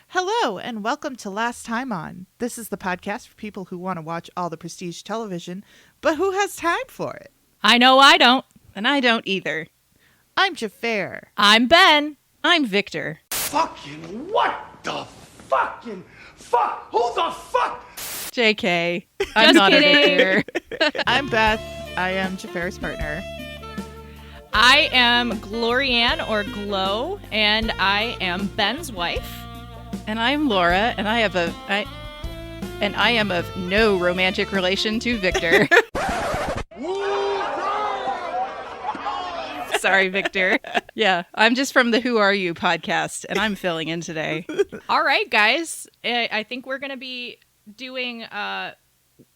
Hello, and welcome to Last Time On. This is the podcast for people who want to watch all the prestige television, but who has time for it? I know I don't. And I don't either. I'm Jafar. I'm Ben. I'm Victor. Fucking what the fucking fuck? Who the fuck? JK. I'm Just not kidding. a Victor. I'm Beth. I am Jafar's partner. I am Glorianne or Glow, and I am Ben's wife. And I'm Laura, and I am of no romantic relation to Victor. Sorry, Victor. Yeah, I'm just from the Who Are You podcast, and I'm filling in today. All right, guys. I think we're going to be doing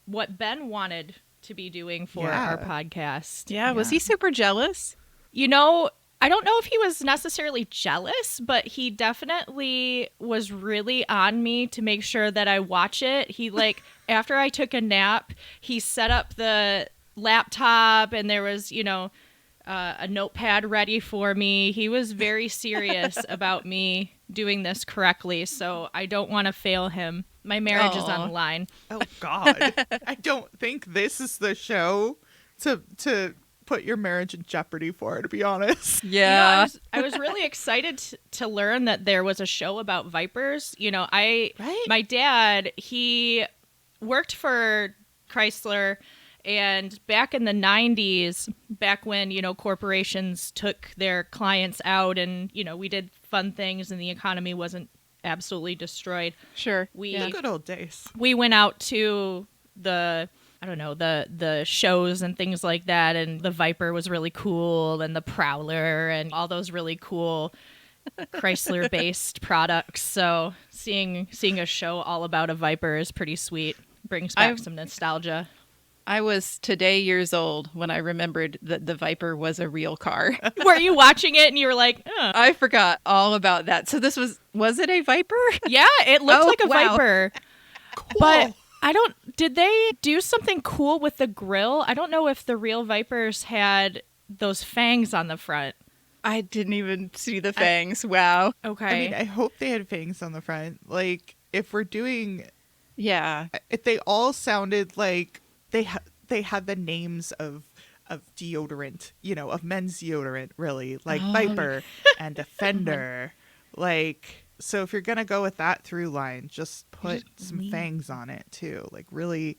what Ben wanted to be doing for our podcast. Yeah, was he super jealous? You know, I don't know if he was necessarily jealous, but he definitely was really on me to make sure that I watch it. He, after I took a nap, he set up the laptop and there was, a notepad ready for me. He was very serious about me doing this correctly, so I don't want to fail him. My marriage is on the line. Oh, God. I don't think this is the show to put your marriage in jeopardy for, to be honest. Yeah. I was really excited to learn that there was a show about vipers. My dad, he worked for Chrysler, and back in the 90s, back when, corporations took their clients out and, we did fun things and the economy wasn't absolutely destroyed. Sure. The good old days. We went out to the shows and things like that, and the Viper was really cool, and the Prowler and all those really cool Chrysler based products. So seeing a show all about a Viper is pretty sweet. Brings back some nostalgia. I was today years old when I remembered that the Viper was a real car. Were you watching it and you were like, oh. I forgot all about that. So this was it a Viper? Yeah, it looked like a wow. Viper. Cool. But did they do something cool with the grill? I don't know if the real Vipers had those fangs on the front. I didn't even see the fangs. Wow. Okay. I mean, I hope they had fangs on the front. If we're doing... Yeah. If they all sounded like they had the names of deodorant, of men's deodorant, really, like Viper and Defender. So if you're going to go with that through line, just put some fangs on it too. Really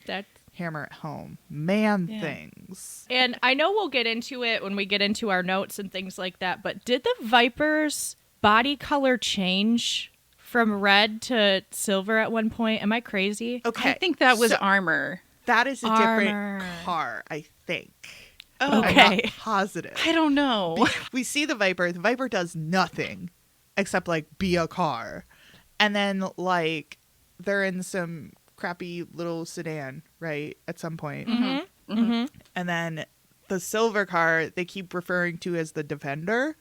hammer it home. Things. And I know we'll get into it when we get into our notes and things like that, but did the Viper's body color change from red to silver at one point? Am I crazy? Okay. I think that was armor. That is a Armor. different car, I think. Oh, Okay. I'm not positive. I don't know. We see the Viper. The Viper does nothing except be a car. And then they're in some crappy little sedan, right? At some point. Mm-hmm. Mm-hmm. And then the silver car they keep referring to as the Defender.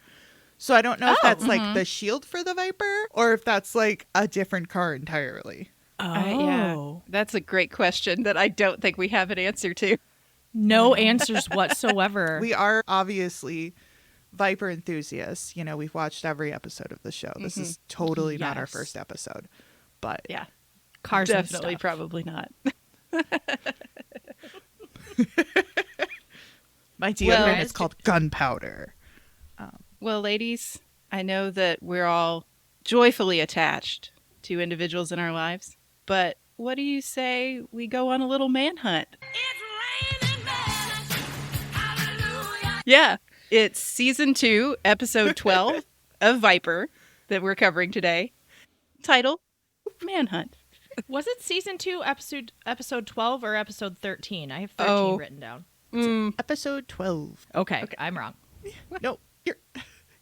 So I don't know if that's the shield for the Viper or if that's a different car entirely. Oh. That's a great question that I don't think we have an answer to. No answers whatsoever. We are obviously Viper enthusiasts. We've watched every episode of the show. This is totally not our Yes. first episode. But Yeah. Cars and Definitely, stuff. probably not. my deodorant Well, is called gunpowder. Well, ladies, I know that we're all joyfully attached to individuals in our lives, but what do you say we go on a little manhunt? Yeah, it's season 2, episode 12 of Viper that we're covering today. Title, Manhunt. Was it season 2, episode 12 or episode 13? I have 13 written down. Episode 12. Okay, I'm wrong. No,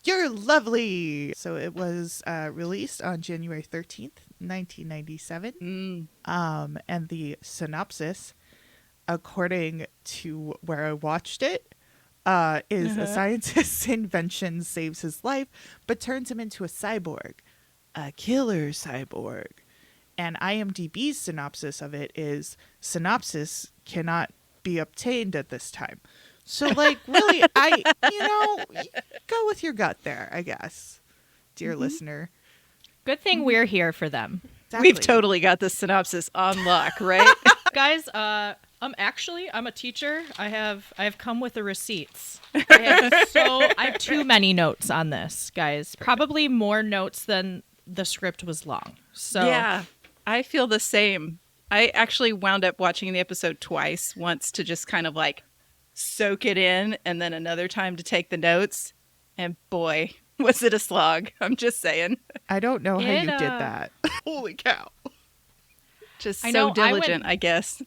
you're lovely. So it was released on January 13th, 1997. And the synopsis, according to where I watched it, is a scientist's invention saves his life, but turns him into a cyborg, a killer cyborg. And IMDb's synopsis of it is, synopsis cannot be obtained at this time. So, like, really, go with your gut there, I guess, dear listener. Good thing we're here for them. Exactly. We've totally got the synopsis on lock, right? Guys, I'm a teacher. I have come with the receipts. I have too many notes on this, guys. Probably more notes than the script was long. So Yeah, I feel the same. I actually wound up watching the episode twice, once to just kind of like soak it in, and then another time to take the notes. And boy, was it a slog. I'm just saying. I don't know how you did that. Holy cow. Just I so know, diligent, I guess.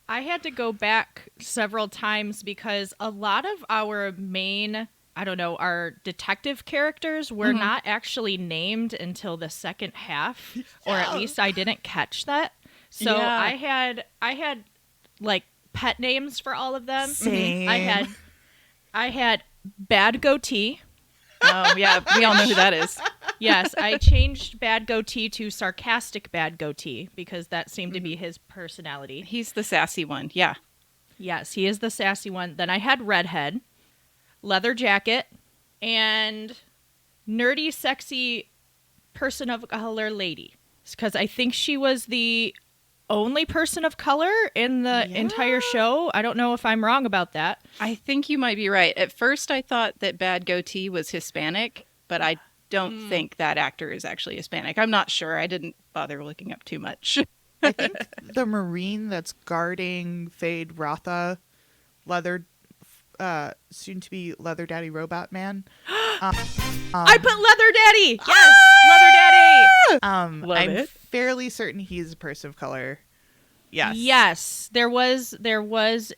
I had to go back several times because a lot of our main, our detective characters were not actually named until the second half, or at least I didn't catch that. So Yeah. I had like pet names for all of them. Same. I had Bad Goatee. Oh, yeah, we all know who that is. Yes, I changed Bad Goatee to Sarcastic Bad Goatee because that seemed to be his personality. He's the sassy one, yeah. Yes, he is the sassy one. Then I had Redhead, Leather Jacket, and Nerdy Sexy Person of Color Lady. Because I think she was the only person of color in the entire show. I don't know if I'm wrong about that. I think you might be right. At first, I thought that Bad Goatee was Hispanic, but I don't think that actor is actually Hispanic. I'm not sure. I didn't bother looking up too much. I think the Marine that's guarding Fade Rotha, soon to be Leather Daddy Robot Man. I put Leather Daddy! Yes! Leather Daddy! Love I'm it. fairly certain he's a person of color. Yes. Yes. There was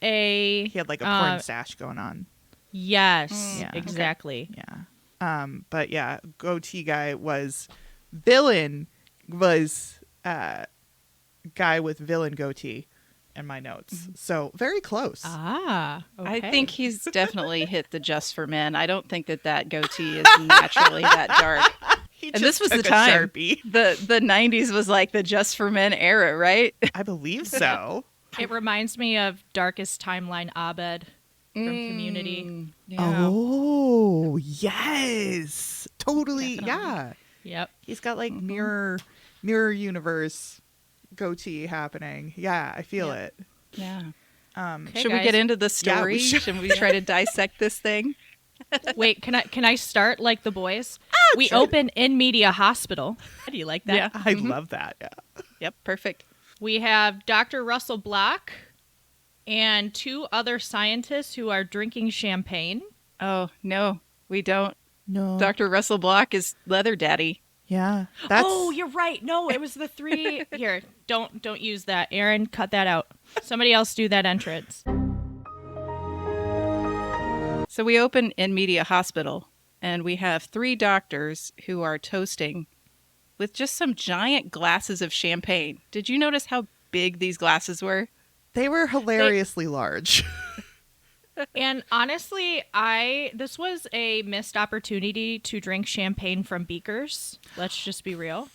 a... He had like a porn stash going on. Yes, Yeah. exactly. Yeah. But yeah, goatee guy was villain was guy with villain goatee in my notes. So very close. Ah, okay. I think he's definitely hit the just for men. I don't think that goatee is naturally that dark. He And just this was the took a time. Sharpie. The 90s was like the just for men era, right? I believe so. It reminds me of Darkest Timeline Abed from Community. Yeah. Oh, yes. Totally. Definitely. Yeah. Yep. He's got like mirror universe goatee happening. Yeah, I feel it. Yeah. Okay, Should we guys. get into the Yeah, story? we should. Should we try to dissect this thing? Wait, can I start like the boys? We sure. open in media hospital. How do you like that? Yeah. I love that. Yeah. Yep, perfect. We have Dr. Russell Block and two other scientists who are drinking champagne. Oh, no, we don't. No. Dr. Russell Block is Leather Daddy. Yeah. That's Oh, you're right. No, it was the three. Here, don't use that. Aaron, cut that out. Somebody else do that entrance. So we open in Media Hospital, and we have three doctors who are toasting with just some giant glasses of champagne. Did you notice how big these glasses were? they were hilariously large. And honestly, this was a missed opportunity to drink champagne from beakers. Let's just be real.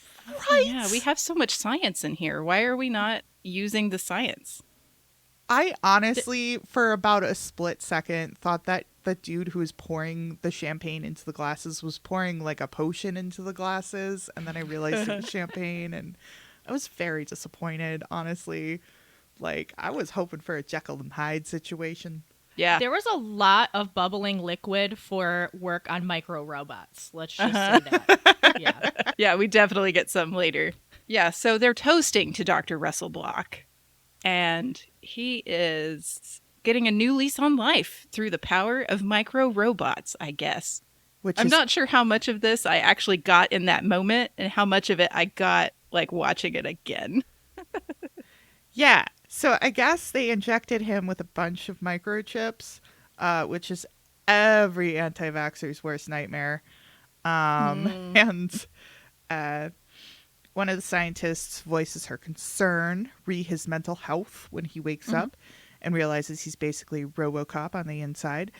Right. Yeah, we have so much science in here. Why are we not using the science? I honestly, for about a split second, thought that the dude who was pouring the champagne into the glasses was pouring like a potion into the glasses. And then I realized it was champagne, and I was very disappointed, honestly. Like, I was hoping for a Jekyll and Hyde situation. Yeah. There was a lot of bubbling liquid for work on micro robots. Let's just say that. Yeah. Yeah, we definitely get some later. Yeah, so they're toasting to Dr. Russell Block, and he is getting a new lease on life through the power of micro robots, I guess. Which I'm is not sure how much of this I actually got in that moment and how much of it I got like watching it again. Yeah. So I guess they injected him with a bunch of microchips, which is every anti-vaxxer's worst nightmare. And One of the scientists voices her concern re his mental health when he wakes up and realizes he's basically RoboCop on the inside.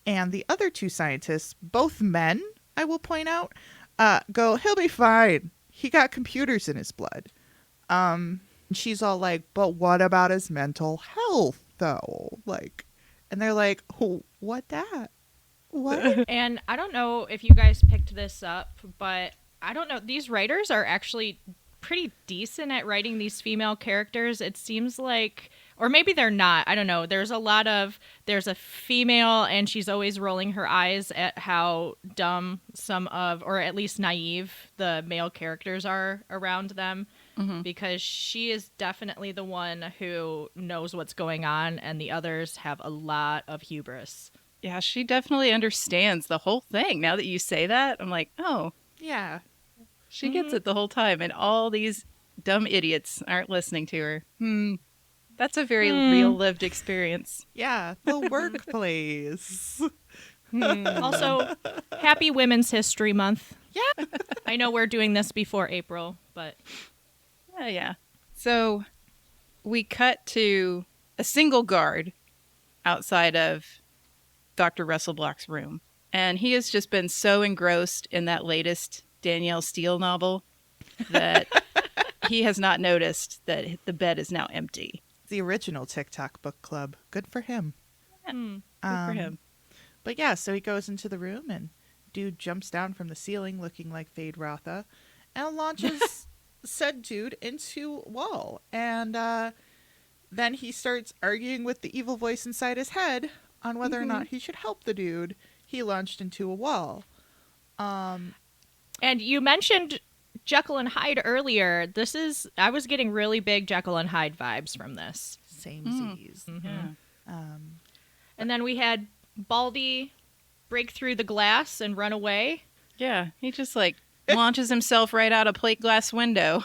And the other two scientists, both men, I will point out, go, he'll be fine. He got computers in his blood. And she's all like, but what about his mental health, though? Like, and they're like, oh, what that? What? And I don't know if you guys picked this up, but I don't know. These writers are actually pretty decent at writing these female characters. It seems like, or maybe they're not. I don't know. There's a female and she's always rolling her eyes at how dumb or at least naive the male characters are around them. Because she is definitely the one who knows what's going on and the others have a lot of hubris. Yeah, she definitely understands the whole thing. Now that you say that, I'm like, oh, Yeah. she gets it the whole time. And all these dumb idiots aren't listening to her. That's a very real lived experience. Yeah. The workplace. Also, happy Women's History Month. Yeah. I know we're doing this before April, but Yeah. So we cut to a single guard outside of Dr. Russell Block's room. And he has just been so engrossed in that latest Danielle Steele novel that he has not noticed that the bed is now empty. The original TikTok book club. Good for him. Good for him. But yeah, so he goes into the room and dude jumps down from the ceiling looking like Fade Rotha and launches said dude into a wall. And then he starts arguing with the evil voice inside his head on whether or not he should help the dude he launched into a wall. and you mentioned Jekyll and Hyde earlier. I was getting really big Jekyll and Hyde vibes from this. Same Z's. Yeah. And then we had Baldy break through the glass and run away. Yeah, he just like launches himself right out a plate glass window.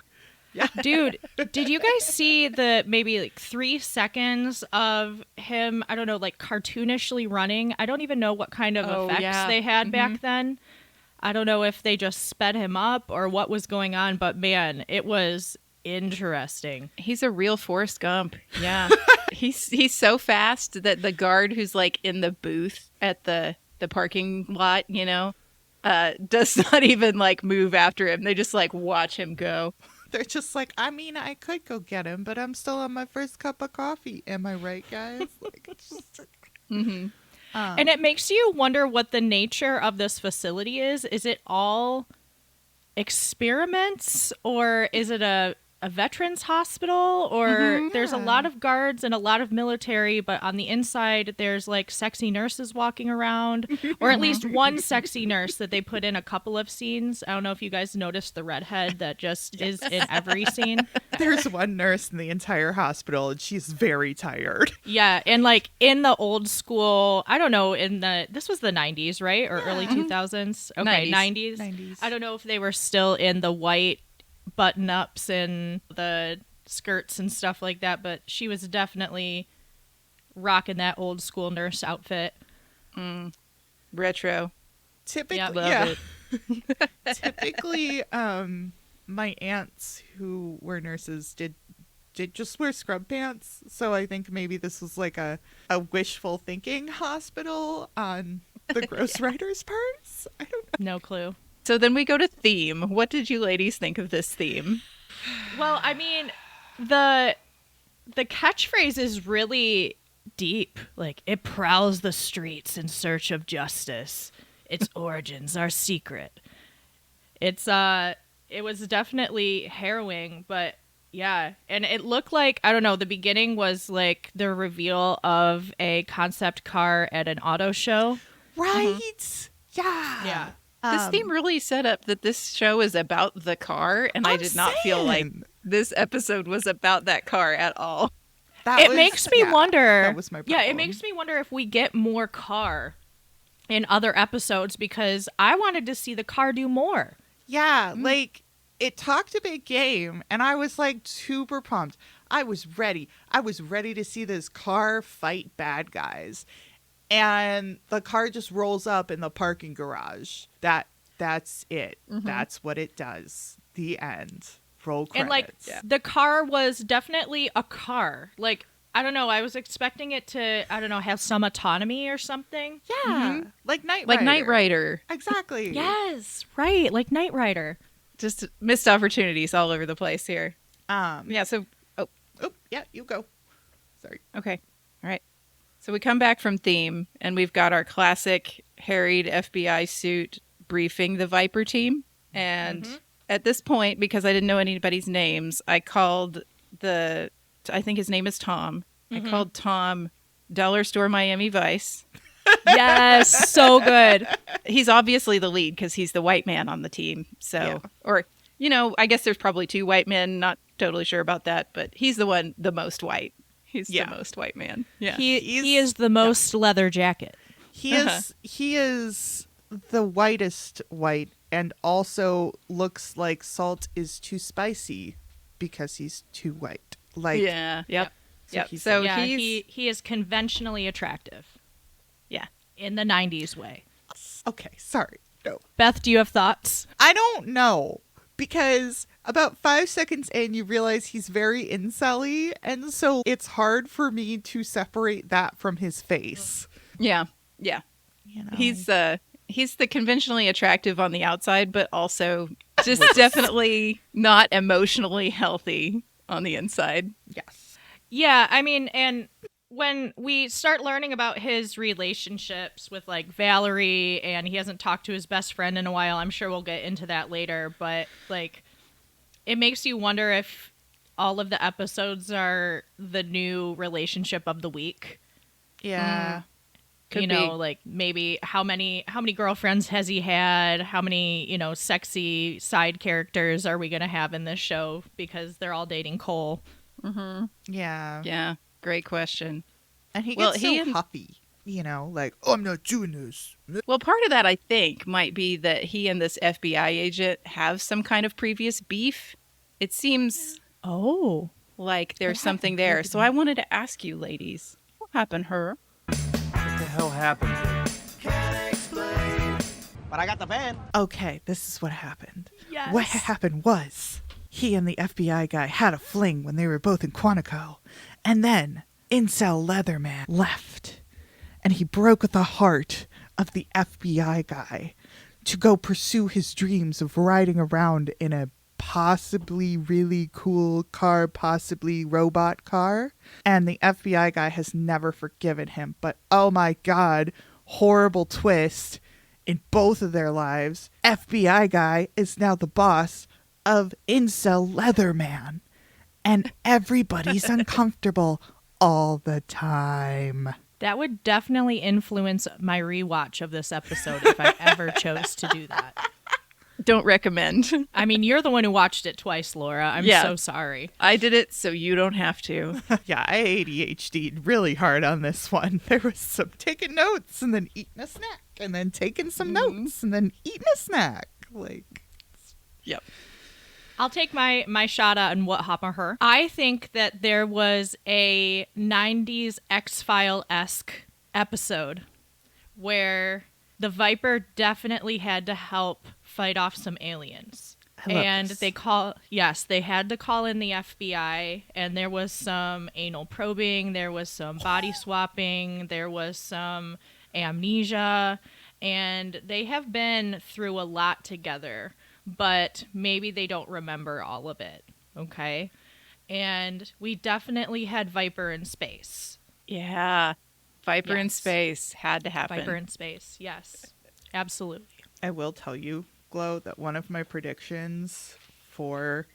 Dude, did you guys see the maybe like 3 seconds of him, I don't know, like cartoonishly running? I don't even know what kind of effects they had back then. I don't know if they just sped him up or what was going on, but man, it was interesting. He's a real Forrest Gump. Yeah. he's so fast that the guard who's like in the booth at the parking lot, does not even like move after him. They just like watch him go. They're just like, I mean, I could go get him, but I'm still on my first cup of coffee. Am I right, guys? Like, it's just... And it makes you wonder what the nature of this facility is. Is it all experiments, or is it a veterans hospital, or there's a lot of guards and a lot of military, but on the inside there's like sexy nurses walking around, or at least one sexy nurse that they put in a couple of scenes. I don't know if you guys noticed the redhead that just is in every scene. There's one nurse in the entire hospital and she's very tired. Yeah, and like in the old school, I don't know, this was the 90s, right? Or early 2000s? Okay, 90s. 90s. I don't know if they were still in the white button-ups and the skirts and stuff like that, but she was definitely rocking that old school nurse outfit. Retro. Typically, Yep. Typically, my aunts who were nurses did just wear scrub pants. So I think maybe this was like a wishful thinking hospital on the ghostwriter's parts. I don't know. No clue. So then we go to theme. What did you ladies think of this theme? Well, I mean, the catchphrase is really deep. Like, it prowls the streets in search of justice. Its origins are secret. It was definitely harrowing, but yeah. And it looked like, I don't know, the beginning was like the reveal of a concept car at an auto show. Right? Yeah. Yeah. This theme really set up that this show is about the car, and I did not feel like this episode was about that car at all. It makes me wonder. That was my problem. Yeah, it makes me wonder if we get more car in other episodes, because I wanted to see the car do more. Yeah, like it talked a big game, and I was like super pumped. I was ready. I was ready to see this car fight bad guys. And the car just rolls up in the parking garage. That's it. That's what it does. The end. Roll credits. And like the car was definitely a car. Like, I don't know, I was expecting it to, I don't know, have some autonomy or something. Yeah, like Knight Rider. Like Knight Rider. Exactly. Yes, right, like Knight Rider. Just missed opportunities all over the place here. Yeah. So, Oh, yeah. You go. Sorry. okay. All right. So we come back from theme, and we've got our classic harried FBI suit briefing the Viper team. And at this point, because I didn't know anybody's names, I called I think his name is Tom. I called Tom Dollar Store Miami Vice. Yes, so good. He's obviously the lead because he's the white man on the team. So, or, I guess there's probably two white men. Not totally sure about that, but he's the most white. He's the most white man. Yeah. He is the most leather jacket. He is the whitest white, and also looks like salt is too spicy because he's too white. Like, yeah. Yep. Yep. he's So Yeah, he's he is conventionally attractive. Yeah. In the 90s way. okay. Sorry. No, Beth, do you have thoughts? I don't know, because about 5 seconds in, you realize he's very incel-y, and so it's hard for me to separate that from his face. Yeah. Yeah. You know? He's the conventionally attractive on the outside, but also just definitely not emotionally healthy on the inside. Yes. Yeah, I mean, and when we start learning about his relationships with like Valerie, and he hasn't talked to his best friend in a while, I'm sure we'll get into that later, but like it makes you wonder if all of the episodes are the new relationship of the week. Yeah. Could be. Like maybe how many girlfriends has he had? How many, sexy side characters are we going to have in this show because they're all dating Cole? Yeah. Yeah. Great question. And he Well, gets he so and- huffy, like, oh, I'm not doing this. Well, part of that, I think, might be that he and this FBI agent have some kind of previous beef. It seems Oh. like there's something there. So I wanted to ask you, ladies, what happened to her? What the hell happened? But I got the van. Okay, this is what happened. Yes. What happened was he and the FBI guy had a fling when they were both in Quantico. And then Incel Leatherman left. And he broke the heart of the FBI guy to go pursue his dreams of riding around in a possibly really cool car, possibly robot car. And the FBI guy has never forgiven him. But oh my God, horrible twist in both of their lives. FBI guy is now the boss of Incel Leatherman. And everybody's uncomfortable all the time. That would definitely influence my rewatch of this episode if I ever chose to do that. Don't recommend. I mean, you're the one who watched it twice, Laura. I'm Yeah. so sorry. I did it so you don't have to. Yeah, I ADHD'd really hard on this one. There was some taking notes and then eating a snack and then taking some notes and then eating a snack. Like, Yep. I'll take my shot on what happened to her. I think that there was a 90s X-File-esque episode where the Viper definitely had to help fight off some aliens. I love And this. they had to call in the FBI, and there was some anal probing, there was some body swapping, there was some amnesia, and they have been through a lot together, but maybe they don't remember all of it, okay? And we definitely had Viper in space. Yeah. Viper in Yes. space had to happen. Viper in space, yes. Absolutely. I will tell you, Glow, that one of my predictions for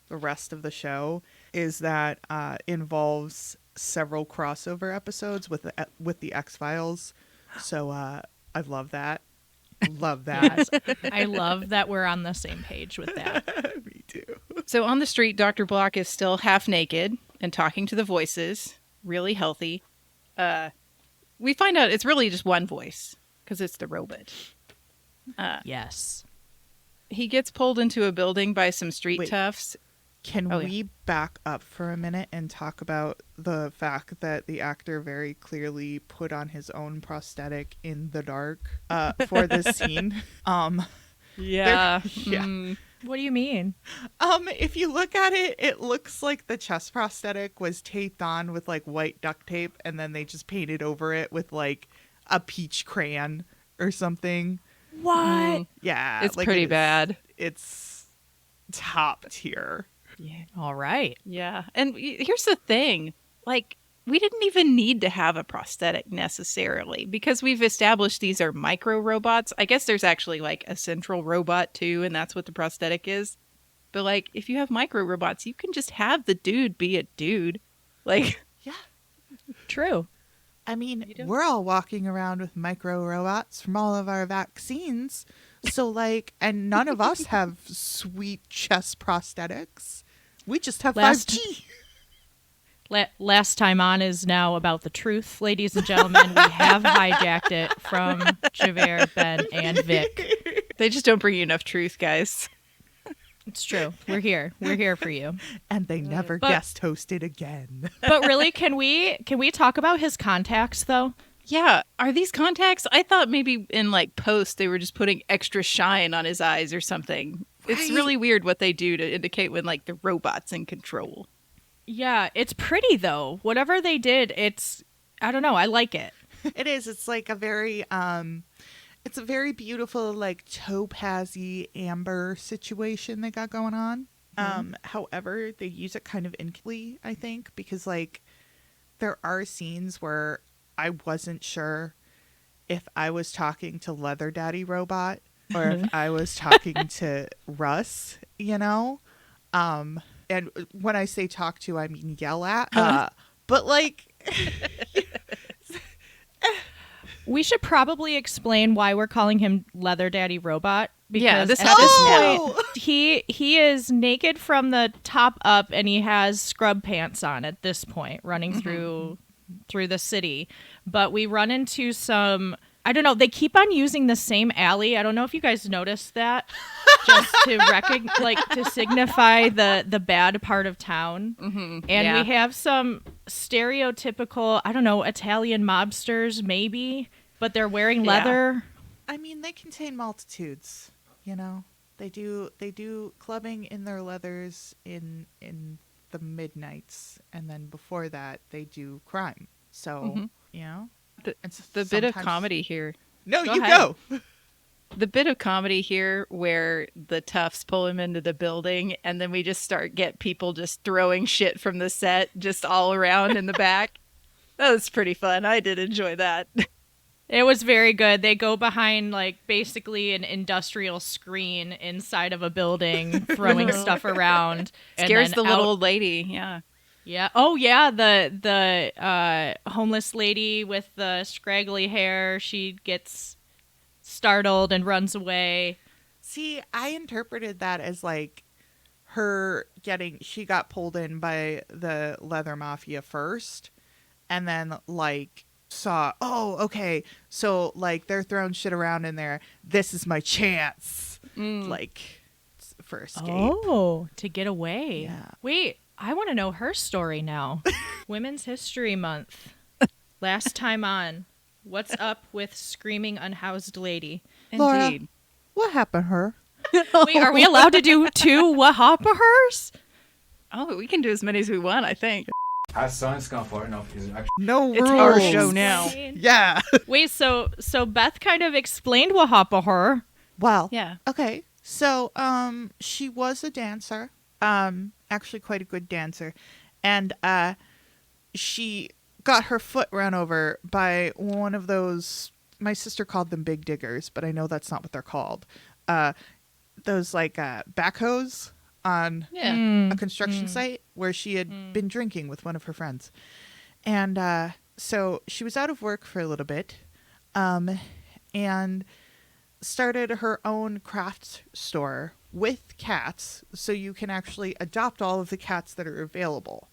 the rest of the show is that involves several crossover episodes with the X-Files. So I love that. Love that. I love that we're on the same page with that. Me too. So on the street, Dr. Block is still half naked and talking to the voices, really healthy. We find out it's really just one voice because it's the robot. Yes. He gets pulled into a building by some street Wait. toughs. Can Oh, yeah. we back up for a minute and talk about the fact that the actor very clearly put on his own prosthetic in the dark for this scene? Yeah. Yeah. Mm. What do you mean? If you look at it, it looks like the chest prosthetic was taped on with like white duct tape, and then they just painted over it with like a peach crayon or something. What? Yeah, It's like, pretty it is- bad. It's top tier. Yeah. All right. Yeah. And here's the thing. Like, we didn't even need to have a prosthetic necessarily because we've established these are micro robots. I guess there's actually like a central robot too, and that's what the prosthetic is. But like, if you have micro robots, you can just have the dude be a dude. Like, Yeah. True. I mean, You don't- we're all walking around with micro robots from all of our vaccines. So, like, and none of us have sweet chest prosthetics. We just have Last- 5G. Last time on is now about the truth, ladies and gentlemen. We have hijacked it from Javert, Ben, and Vic. they just don't bring you enough truth, guys. It's true. We're here. We're here for you. And they never But- guest hosted again. But really, can we talk about his contacts though? Yeah. Are these contacts? I thought maybe in like post they were just putting extra shine on his eyes or something. It's Right. really weird what they do to indicate when like the robot's in control. Yeah, it's pretty though. Whatever they did, I don't know. I like it. It is. It's like a very it's a very beautiful like topazy amber situation they got going on. However, they use it kind of inkly, I think, because like there are scenes where I wasn't sure if I was talking to Leather Daddy Robot or if I was talking to Russ, you know? And when I say talk to, I mean yell at. But like We should probably explain why we're calling him Leather Daddy Robot. Because Yeah, this at happens this now. point, he is naked from the top up, and he has scrub pants on at this point, running through the city. But we run into some. I don't know. They keep on using the same alley. I don't know if you guys noticed that, just to to signify the bad part of town. And yeah. we have some stereotypical, I don't know, Italian mobsters maybe, but they're wearing Yeah. leather. I mean, they contain multitudes, you know. They do clubbing in their leathers in the midnights, and then before that they do crime. So, you know, The bit of sometimes- comedy here. No, Go you ahead. go. The bit of comedy here where the toughs pull him into the building and then we just get people just throwing shit from the set just all around in the back. That was pretty fun. I did enjoy that. It was very good. They go behind like basically an industrial screen inside of a building, throwing stuff around. and Scares then the little out- old lady. Yeah. Yeah. Oh yeah. The homeless lady with the scraggly hair. She gets startled and runs away. See, I interpreted that as like she got pulled in by the leather mafia first, and then like saw, oh, okay, so like they're throwing shit around in there. This is my chance, like for escape. Oh, to get away. Yeah. Wait, I want to know her story now. Women's History Month. Last time on. What's up with screaming unhoused lady? Laura. Indeed. What happened to her? Wait, are we allowed to do two Wahapahers? Oh, we can do as many as we want, I think. Has science gone far enough? Is it actually No It's rules. our show now. Yeah. Wait, so Beth kind of explained Wahapahar. Well, Yeah. okay. So, she was a dancer. Actually quite a good dancer. And, she got her foot run over by one of those, my sister called them big diggers, but I know that's not what they're called. Those like, backhoes on Yeah. a construction site where she had been drinking with one of her friends. And, so she was out of work for a little bit. And started her own craft store with cats, so you can actually adopt all of the cats that are available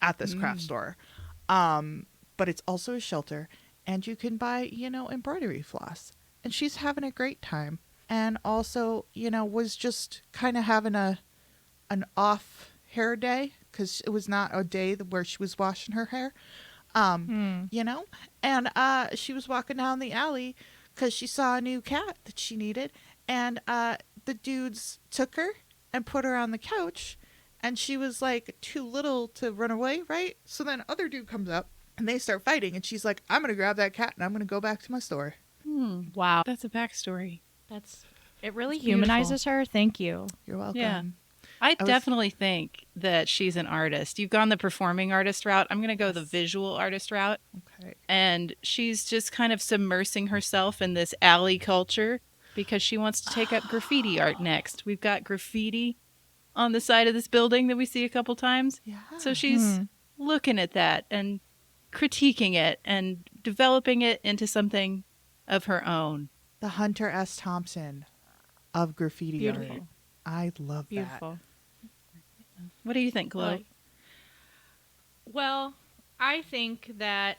at this craft store. But it's also a shelter, and you can buy, embroidery floss. And she's having a great time. And also, was just kind of having an off hair day, because it was not a day where she was washing her hair. And she was walking down the alley because she saw a new cat that she needed, and the dudes took her and put her on the couch, and she was like too little to run away, right? So then other dude comes up and they start fighting, and she's like, I'm gonna grab that cat and I'm gonna go back to my store. Wow. That's a backstory. It really It's beautiful. humanizes her. Thank you. You're welcome. Yeah. I was- definitely think that she's an artist. You've gone the performing artist route. I'm going to go the visual artist route. Okay. And she's just kind of submersing herself in this alley culture because she wants to take up graffiti art next. We've got graffiti on the side of this building that we see a couple times. Yeah. So she's looking at that and critiquing it and developing it into something of her own. The Hunter S. Thompson of graffiti Beautiful. art. I love Beautiful. What do you think, Chloe? Well, I think that,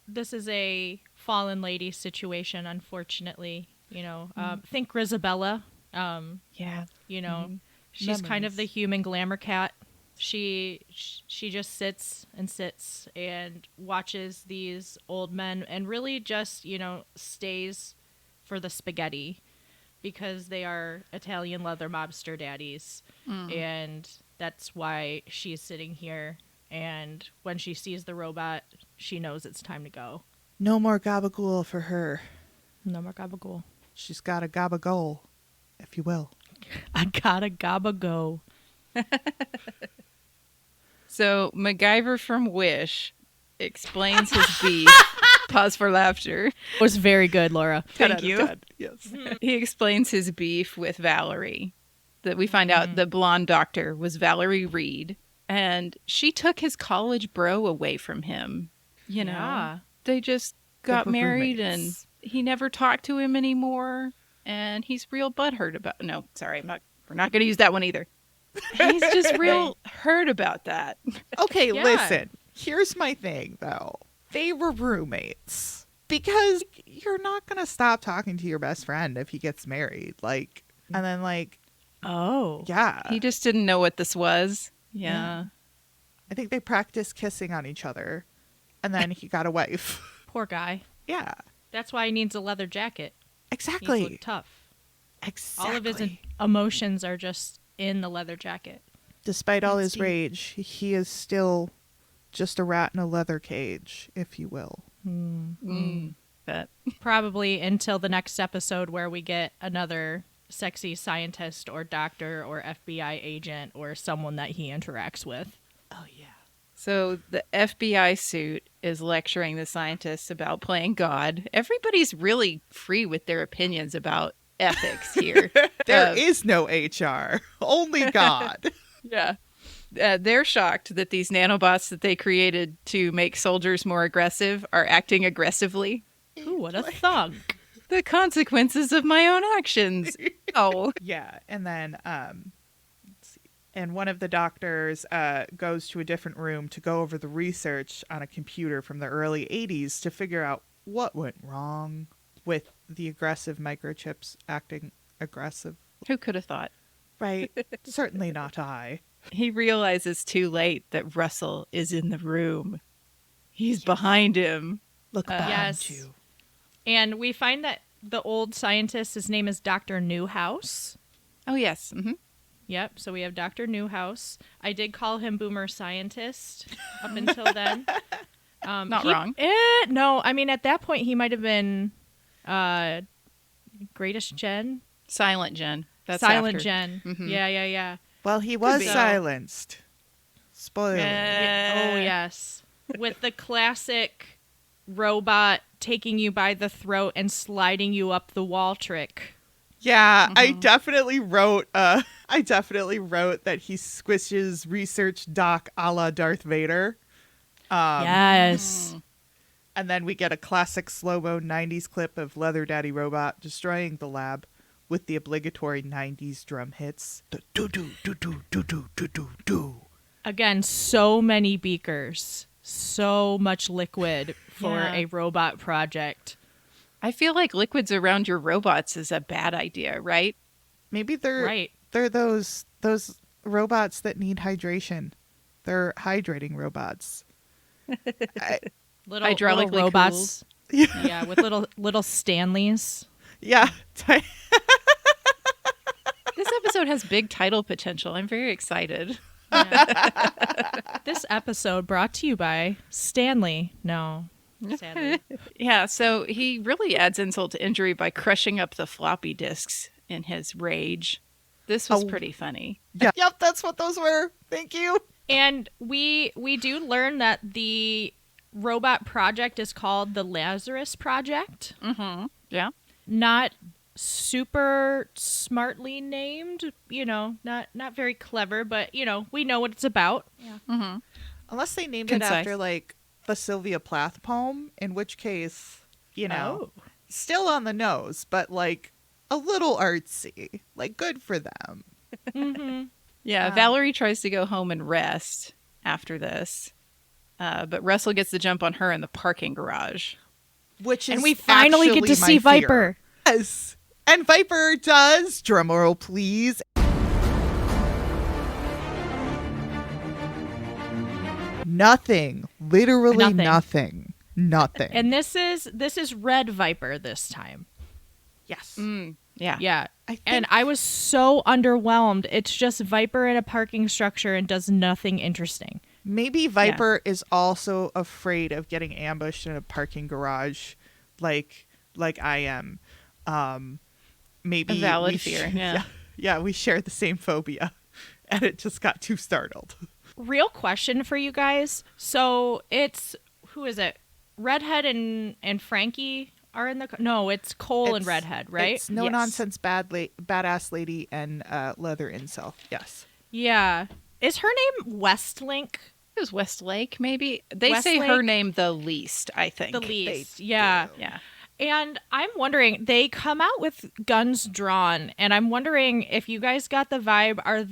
this is a fallen lady situation, unfortunately. Think Grisabella. Yeah. She's kind of Memories. the human glamour cat. She just sits and watches these old men and really just, stays for the spaghetti because they are Italian leather mobster daddies. And that's why she's sitting here. And when she sees the robot, she knows it's time to go. that. No more gabagool for her. No more gabagool. She's got a gabagool, if you will. I gotta gabago. So MacGyver from Wish explains his beef. Pause for laughter. It was very good, Laura. Thank you. Yes. He explains his beef with Valerie. That we find out the blonde doctor was Valerie Reed, and she took his college bro away from him. Yeah. They just got were married, roommates. and he never talked to him anymore. And he's real butthurt about. No, sorry, we're not going to use that one either. He's just real hurt about that. Okay, Yeah. listen. Here's my thing, though. They were roommates. Because you're not going to stop talking to your best friend if he gets married. And then, Oh. yeah. He just didn't know what this was. Yeah. I think they practiced kissing on each other. And then he got a wife. Poor guy. Yeah. That's why he needs a leather jacket. He needs to Exactly. look tough. Exactly. All of his emotions are just in the leather jacket. Despite all That's his rage, he is still just a rat in a leather cage, if you will. But Probably until the next episode where we get another sexy scientist or doctor or FBI agent or someone that he interacts with. Oh, yeah. so the FBI suit is lecturing the scientists about playing God. Everybody's really free with their opinions about ethics here. There is no HR, only God. Yeah. They're shocked that these nanobots that they created to make soldiers more aggressive are acting aggressively. Ooh, what a thunk. The consequences of my own actions. Oh. Yeah, and then let's see. And one of the doctors goes to a different room to go over the research on a computer from the early 80s to figure out what went wrong with the aggressive microchips acting aggressive. Who could have thought? Right? Certainly not I. He realizes too late that Russell is in the room. He's behind him. Look behind Yes. you. And we find that the old scientist, his name is Dr. Newhouse. Oh, yes. Mm-hmm. Yep, so we have Dr. Newhouse. I did call him Boomer Scientist up until then. Not wrong. No, I mean, at that point, he might have been Greatest Gen? Silent Jen. That's Silent after. Gen. Mhm. Yeah. Well, he was be. silenced. Spoiler. Oh, yes. With the classic robot taking you by the throat and sliding you up the wall trick. Yeah, I definitely wrote that he squishes research doc a la Darth Vader. Yes. And then we get a classic slow-mo 90s clip of Leather Daddy Robot destroying the lab with the obligatory 90s drum hits. Do-do-do-do-do-do-do-do. Again, so many beakers. So much liquid for Yeah. a robot project. I feel like liquids around your robots is a bad idea, right? Maybe they're Right. those robots that need hydration. They're hydrating robots. Little Hydraulically robots. Yeah, with little Stanleys. Yeah. This This episode has big title potential. I'm very excited. This episode brought to you by Stanley. No, sadly. Yeah, so he really adds insult to injury by crushing up the floppy disks in his rage. This was pretty funny. Yeah. Yep, that's what those were. Thank you. And we do learn that the robot project is called the Lazarus Project. Mm-hmm. Yeah. Not super smartly named, not very clever, but we know what it's about. Yeah. Mm-hmm. Unless they named Concise. it after like the Sylvia Plath poem, in which case, still on the nose, but like a little artsy. Like good for them. Mm-hmm. Yeah, Valerie tries to go home and rest after this. But Russell gets the jump on her in the parking garage. Which is And we finally get actually to see my fear. Viper. Yes. And Viper does, drumroll please, nothing. Literally nothing. Nothing. And this is Red Viper this time. yes. Yeah. Yeah. I think- And I was so underwhelmed. It's just Viper in a parking structure and does nothing interesting. Maybe Viper is also afraid of getting ambushed in a parking garage like I am. Maybe A valid we fear, sh- yeah. Yeah, we share the same phobia and it just got too startled. Real question for you guys. So it's, who is it? Redhead and Frankie are in the... No, it's Cole and Redhead, right? It's no Yes. nonsense badass lady and leather incel. Yes. Yeah. Is her name Westlink? It was Westlake, maybe? They say Westlake? her name the least, I think. The least. They Yeah. do. Yeah. And I'm wondering, they come out with guns drawn, and I'm wondering if you guys got the vibe. Are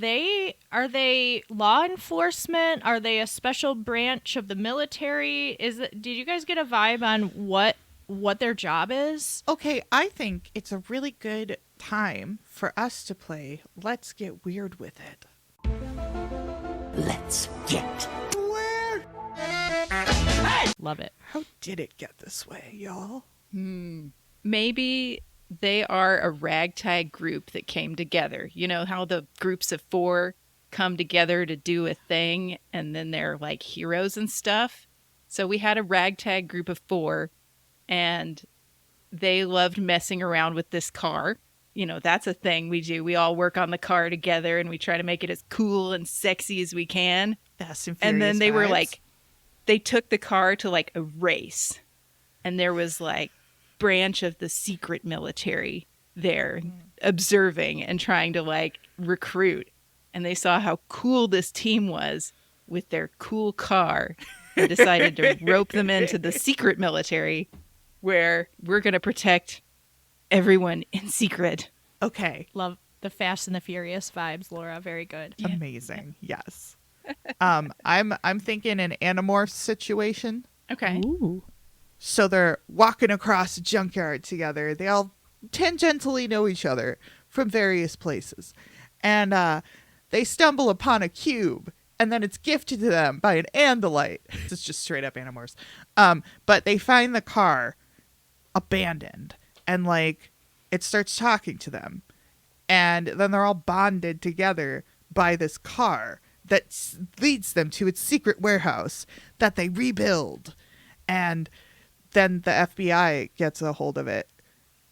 they law enforcement? Are they a special branch of the military? Did you guys get a vibe on what their job is? Okay, I think it's a really good time for us to play Let's Get Weird with It. Let's get weird. Love it. How did it get this way, y'all? Maybe they are a ragtag group that came together. You know how the groups of 4 come together to do a thing and then they're like heroes and stuff? So we had a ragtag group of 4 and they loved messing around with this car. That's a thing we do. We all work on the car together and we try to make it as cool and sexy as we can. Fast and And then they were vibes. like, they took the car to like a race. And there was like branch of the secret military there observing and trying to like recruit. And they saw how cool this team was with their cool car and decided to rope them into the secret military where we're going to protect everyone in secret. Okay, Love the Fast and the Furious vibes, Laura. Very good. amazing. Yes. I'm thinking an Animorphs situation. Okay. Ooh. So they're walking across a junkyard together. They all tangentially know each other from various places. And they stumble upon a cube, and then it's gifted to them by an Andalite. It's just straight up Animorphs. But they find the car abandoned, and like it starts talking to them. And then they're all bonded together by this car that leads them to its secret warehouse that they rebuild. And then the FBI gets a hold of it.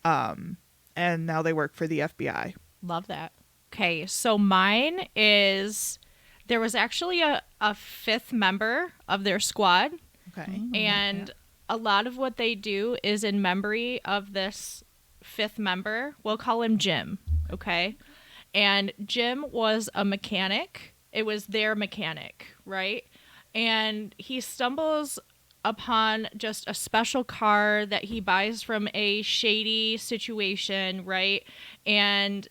And now they work for the FBI. Love that. Okay, so mine is, there was actually a 5th member of their squad, Okay. and a lot of what they do is in memory of this 5th member. We'll call him Jim, okay? And Jim was a mechanic. It was their mechanic, right? And he stumbles upon just a special car that he buys from a shady situation, right? And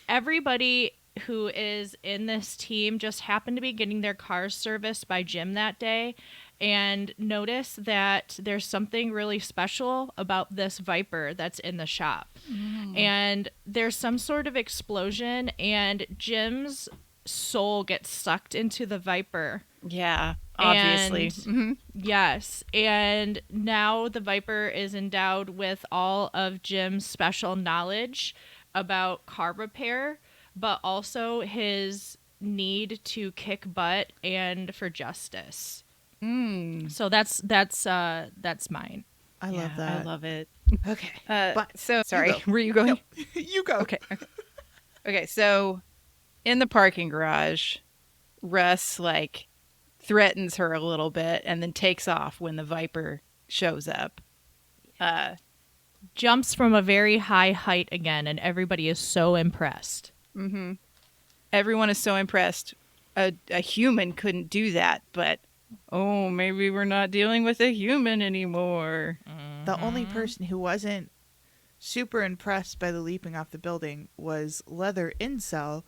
everybody who is in this team just happened to be getting their cars serviced by Jim that day, and notice that there's something really special about this Viper that's in the shop. And there's some sort of explosion, and Jim's soul gets sucked into the Viper. Yeah, obviously. And- Yes, and now the Viper is endowed with all of Jim's special knowledge about car repair, but also his need to kick butt and for justice. So that's mine. I love that. I love it. Okay. But so you sorry, go. were you going? No, you go. Okay. Okay. So in the parking garage, Russ like threatens her a little bit and then takes off when the Viper shows up. Jumps from a very high height again, and everybody is so impressed. Everyone is so impressed. A human couldn't do that, but oh, maybe we're not dealing with a human anymore. The only person who wasn't super impressed by the leaping off the building was Leather Incel,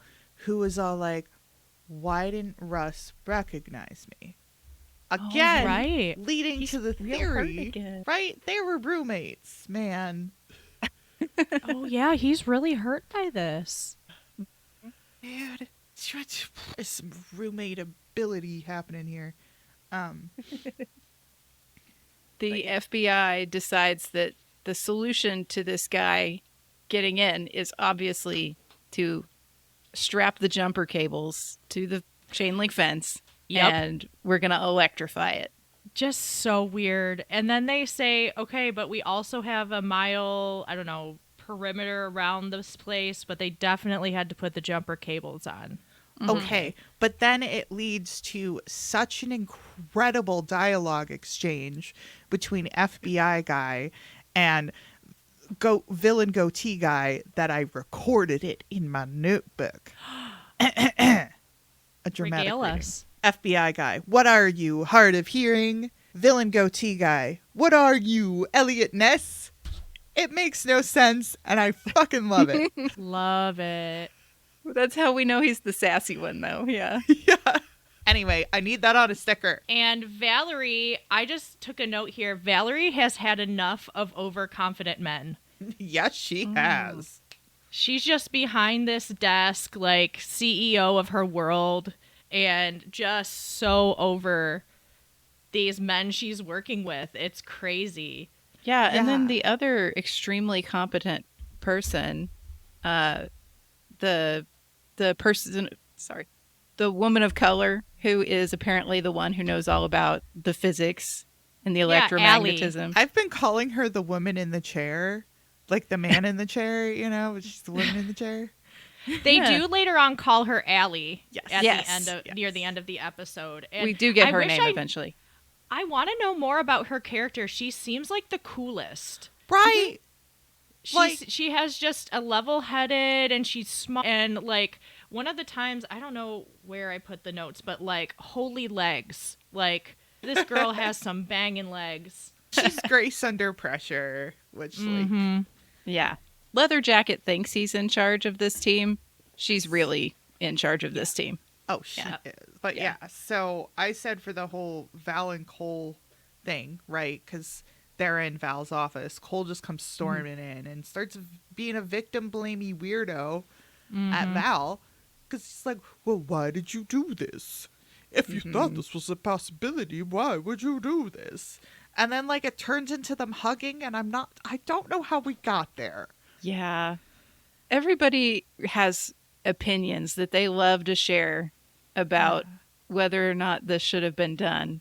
who was all like, why didn't Russ recognize me? Again, right. leading to the real hurt theory, again. right? They were roommates, man. Oh yeah, he's really hurt by this. Dude, there's some roommate ability happening here. The FBI decides that the solution to this guy getting in is obviously to strap the jumper cables to the chain link fence. Yep. And we're going to electrify it. Just so weird. And then they say, okay, but we also have a mile, I don't know, perimeter around this place, but they definitely had to put the jumper cables on. Okay, but then it leads to such an incredible dialogue exchange between FBI guy and villain goatee guy that I recorded it in my notebook. A dramatic Regale reading. us. FBI guy, what are you, hard of hearing? Villain goatee guy, what are you, Elliot Ness? It makes no sense, and I fucking love it. Love it. That's how we know he's the sassy one, though. Yeah. Yeah. Anyway, I need that on a sticker. And Valerie, I just took a note here. Valerie has had enough of overconfident men. Yes, she has. She's just behind this desk, like CEO of her world, and just so over these men she's working with. It's crazy. Yeah. And then Yeah. the other extremely competent person, the person, sorry, the woman of color who is apparently the one who knows all about the physics and the electromagnetism. I've been calling her the woman in the chair. Like the man in the chair, you know, but she's the woman in the chair. They Yeah. do later on call her Allie Yes. at Yes. the end of Yes. near the end of the episode. And We do get I her wish name eventually. I want to know more about her character. She seems like the coolest. Right? She has just a level-headed, and she's smart, and like one of the times, I don't know where I put the notes, but like holy legs. Like this girl has some banging legs. She's grace under pressure, which like Yeah. Leather Jacket thinks he's in charge of this team. She's really in charge of this team. oh she Yeah. is. But yeah, so I said for the whole Val and Cole thing, right? Because they're in Val's office. Cole just comes storming in and starts being a victim blamey weirdo at Val. Because he's like, well, why did you do this? If you thought this was a possibility, why would you do this? And then like it turns into them hugging, and I don't know how we got there. Yeah. Everybody has opinions that they love to share about whether or not this should have been done.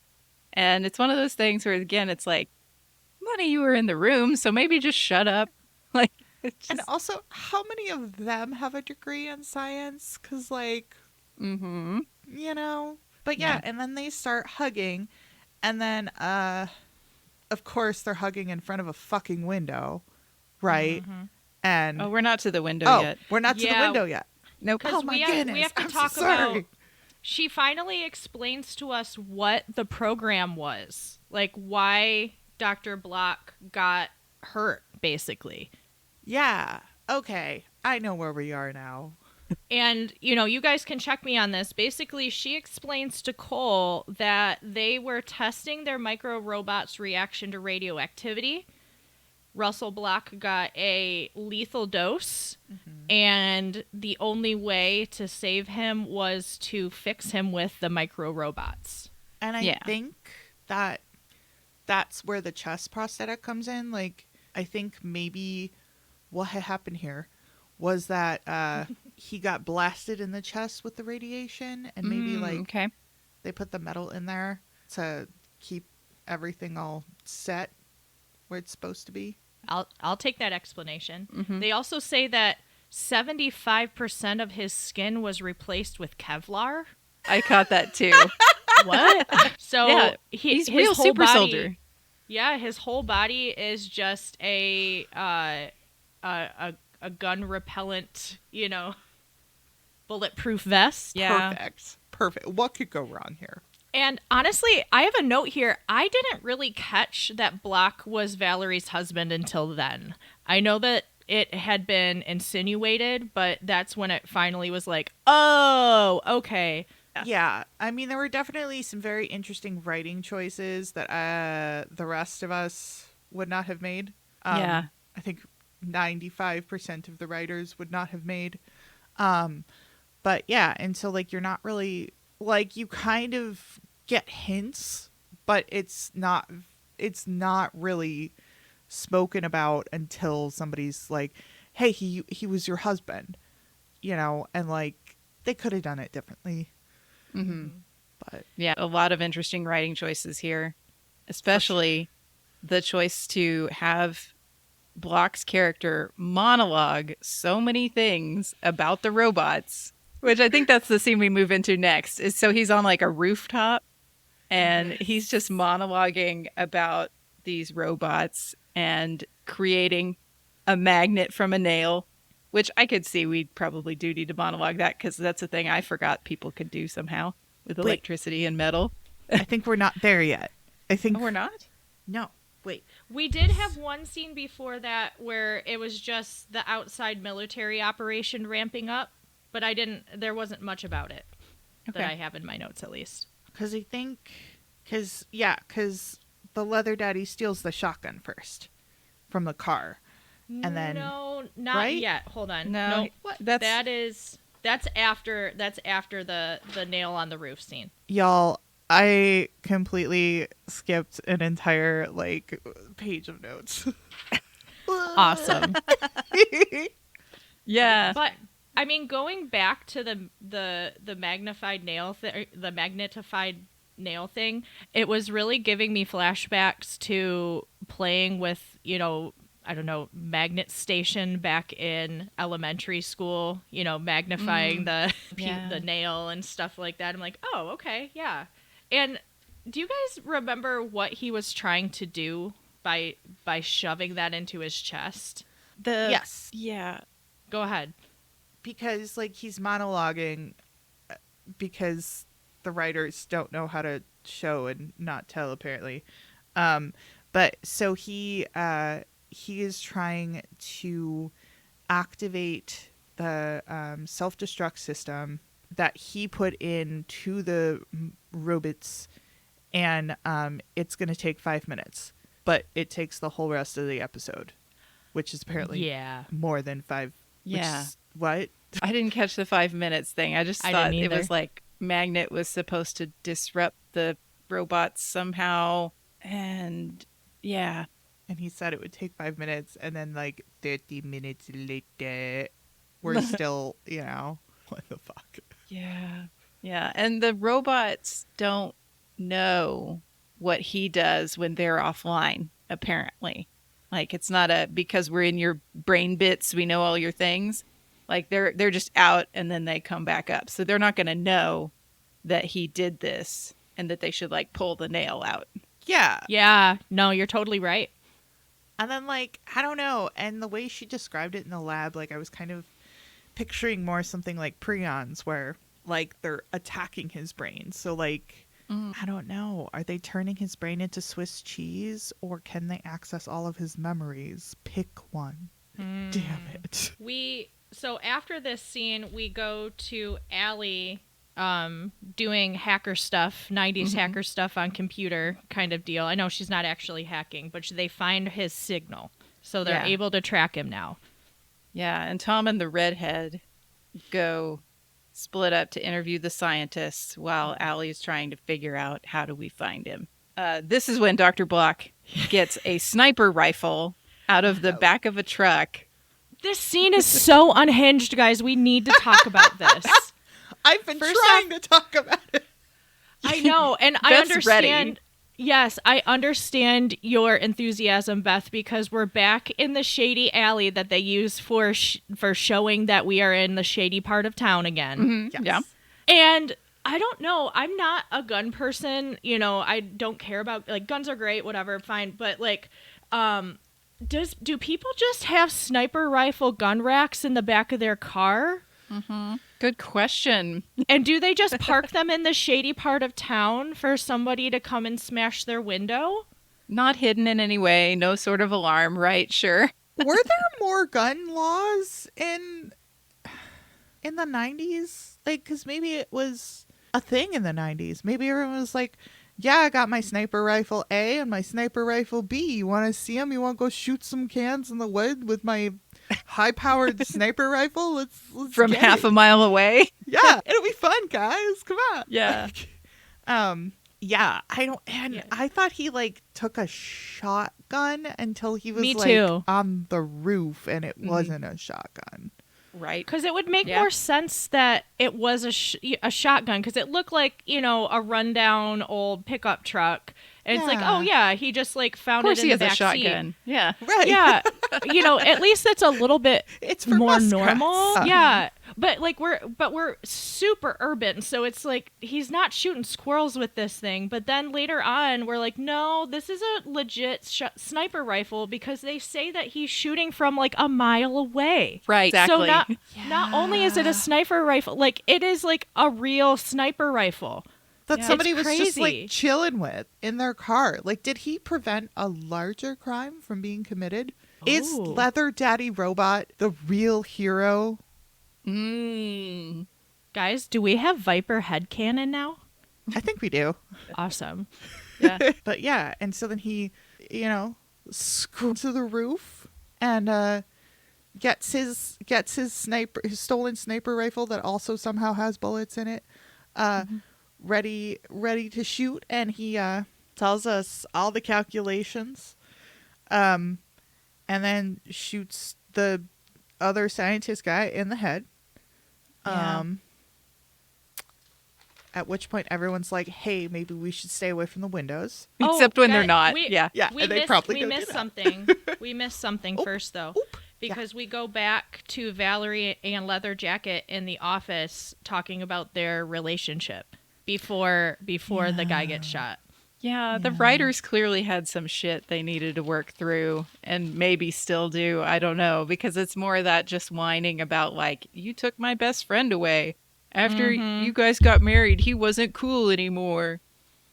And it's one of those things where, again, it's like, honey, you were in the room, so maybe just shut up. Like, it's just, And also, how many of them have a degree in science? Because, like, you know. But yeah, and then they start hugging. And then, of course, they're hugging in front of a fucking window, right? And oh, we're not to the window yet. we're not to the Yeah. window yet. Nope. Because Oh my we goodness, have to I'm so talk sorry. about. She finally explains to us what the program was, like why Dr. Block got hurt, basically. Yeah. Okay. I know where we are now. And, you know, you guys can check me on this. Basically, she explains to Cole that they were testing their micro robot's reaction to radioactivity. Russell Block got a lethal dose, and the only way to save him was to fix him with the micro robots. And I Yeah. think that that's where the chest prosthetic comes in. Like, I think maybe what had happened here was that he got blasted in the chest with the radiation, and maybe like Okay. they put the metal in there to keep everything all set where it's supposed to be. I'll take that explanation. Mm-hmm. They also say that 75% of his skin was replaced with Kevlar. I caught that too. What? So Yeah, he's he's real whole super body, soldier. Yeah, his whole body is just a gun repellent, bulletproof vest. Yeah. Perfect. What could go wrong here? And honestly, I have a note here. I didn't really catch that Block was Valerie's husband until then. I know that it had been insinuated, but that's when it finally was like, oh, okay. Yeah, I mean, there were definitely some very interesting writing choices that the rest of us would not have made. Yeah. I think 95% of the writers would not have made. But yeah, and so like you're not really like you kind of get hints, but it's not really spoken about until somebody's like, "Hey, he was your husband," and like they could have done it differently. Mm-hmm. But Yeah, a lot of interesting writing choices here, especially the choice to have Block's character monologue so many things about the robots, which I think that's the scene we move into next. Is so he's on like a rooftop and he's just monologuing about these robots and creating a magnet from a nail, which I could see we'd probably do need to monologue that because that's a thing I forgot people could do somehow with electricity and metal. I think we're not there yet. I think Oh, we're not? no. Wait. We did have one scene before that where it was just the outside military operation ramping up, but there wasn't much about it that I have in my notes at least. Because the leather daddy steals the shotgun first from the car. And then No, not right? yet. Hold on. No, What? that's- That's after the nail on the roof scene. y'all, I completely skipped an entire like page of notes. Awesome. Yeah. But I mean, going back to the magnified nail the magnetified nail thing, it was really giving me flashbacks to playing with, I don't know, magnet station back in elementary school, magnifying the nail and stuff like that. I'm like, oh, okay, yeah. And do you guys remember what he was trying to do by shoving that into his chest? Yes. Yeah. Go ahead. Because like he's monologuing because the writers don't know how to show and not tell apparently. But so he is trying to activate the self-destruct system that he put into the robots, and it's going to take 5 minutes, but it takes the whole rest of the episode, which is apparently more than 5. Yeah. What? I didn't catch the 5 minutes thing. I just I thought didn't it was either. like Magnet was supposed to disrupt the robots somehow. And yeah. And he said it would take 5 minutes, and then like 30 minutes later, we're still, what the fuck? Yeah. Yeah. And the robots don't know what he does when they're offline, apparently. Like it's not because we're in your brain bits, we know all your things. Like they're just out and then they come back up. So they're not going to know that he did this and that they should like pull the nail out. Yeah. Yeah. No, you're totally right. And then, like, I don't know. And the way she described it in the lab, like, I was kind of picturing more something like prions where, like, they're attacking his brain. So, like, I don't know. Are they turning his brain into Swiss cheese, or can they access all of his memories? Pick one. Damn it. So after this scene, we go to Allie doing hacker stuff, 90s hacker stuff on computer kind of deal. I know she's not actually hacking, but they find his signal. So they're able to track him now. Yeah, and Tom and the redhead go split up to interview the scientists while Allie is trying to figure out how do we find him. This is when Dr. Block gets a sniper rifle out of the back of a truck This scene is so unhinged, guys. We need to talk about this. I've been First trying to talk about it. I know, and I Beth's understand. ready. Yes, I understand your enthusiasm, Beth, because we're back in the shady alley that they use for showing that we are in the shady part of town again. Mhm. Yes. Yeah. And I don't know. I'm not a gun person. You know, I don't care about, like, guns are great, whatever, fine. But, like, do people just have sniper rifle gun racks in the back of their car? Good question. And do they just park them in the shady part of town for somebody to come and smash their window? Not hidden in any way. No sort of alarm, right? Sure. Were there more gun laws in the 90s? Like, because maybe it was a thing in the 90s. Maybe everyone was like, yeah, I got my sniper rifle A and my sniper rifle B. You want to see them? You want to go shoot some cans in the wood with my high-powered sniper rifle? Let's From get half it. a mile away. Yeah, it'll be fun, guys. Come on. Yeah. Yeah, I don't, and Yeah. I thought he like took a shotgun until he was Me like too. on the roof, and it wasn't a shotgun. Right. Because it would make Yeah. more sense that it was a shotgun, because it looked like, you know, a rundown old pickup truck. And it's like, Yeah. oh, yeah, he just, like, Of found course it in he the has a back shotgun. Yeah. Right? Yeah, you know, at least it's a little bit It's for more muskrats. normal. Yeah, but like we're super urban, so it's like he's not shooting squirrels with this thing. But then later on, we're like, no, this is a legit sniper rifle, because they say that he's shooting from like a mile away. Right. So Exactly. not only is it a sniper rifle, like it is like a real sniper rifle. That Yeah. somebody It's was just crazy. like chilling with in their car. Like, did he prevent a larger crime from being committed? Is Ooh. Leather Daddy Robot the real hero? Guys, do we have Viper headcanon now? I think we do. Awesome. Yeah. But yeah, and so then he, you know, scoots to the roof and gets his stolen sniper rifle that also somehow has bullets in it, ready to shoot, and he tells us all the calculations, and then shoots the other scientist guy in the head. Yeah. At which point everyone's like, hey, maybe we should stay away from the windows. Except when they're guys, not. we- Yeah. Yeah, we and they missed, probably we don't do missed that. something. We missed something first, though, because we go back to Valerie and Leather Jacket in the office talking about their relationship before the guy gets shot. Yeah, the writers clearly had some shit they needed to work through, and maybe still do. I don't know, because it's more that just whining about, like, you took my best friend away. After you guys got married, he wasn't cool anymore.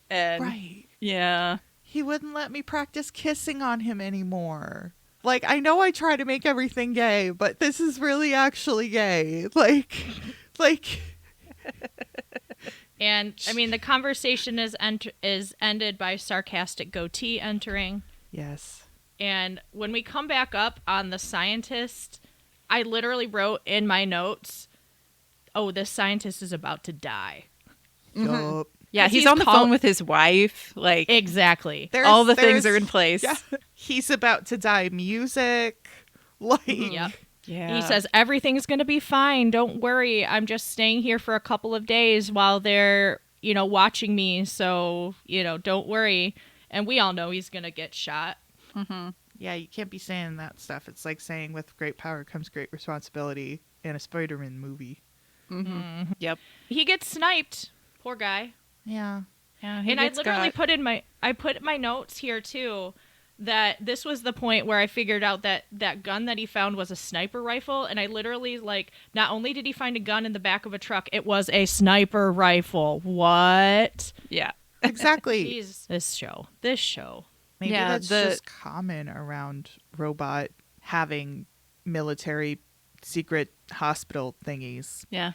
And Right. yeah. He wouldn't let me practice kissing on him anymore. Like, I know I try to make everything gay, but this is really actually gay. Like, And I mean, the conversation is ended by sarcastic goatee entering. yes. And when we come back up on the scientist, I literally wrote in my notes, oh, this scientist is about to die. Yup. Yeah, 'Cause he's he's on the call- phone with his wife. Like, Exactly. all the things are in place. Yeah. He's about to die music. Like, Yep. Yeah. He says, everything's going to be fine. Don't worry. I'm just staying here for a couple of days while they're, you know, watching me. So, you know, don't worry. And we all know he's going to get shot. yeah, you can't be saying that stuff. It's like saying with great power comes great responsibility in a Spider-Man movie. Yep. He gets sniped. Poor guy. Yeah. Yeah, And I literally put in my notes here too that this was the point where I figured out that that gun that he found was a sniper rifle, and I literally, like, not only did he find a gun in the back of a truck, it was a sniper rifle. What? Yeah. Exactly. Jeez, this show. Maybe Yeah, that's the- just common around Robot having military secret hospital thingies. Yeah.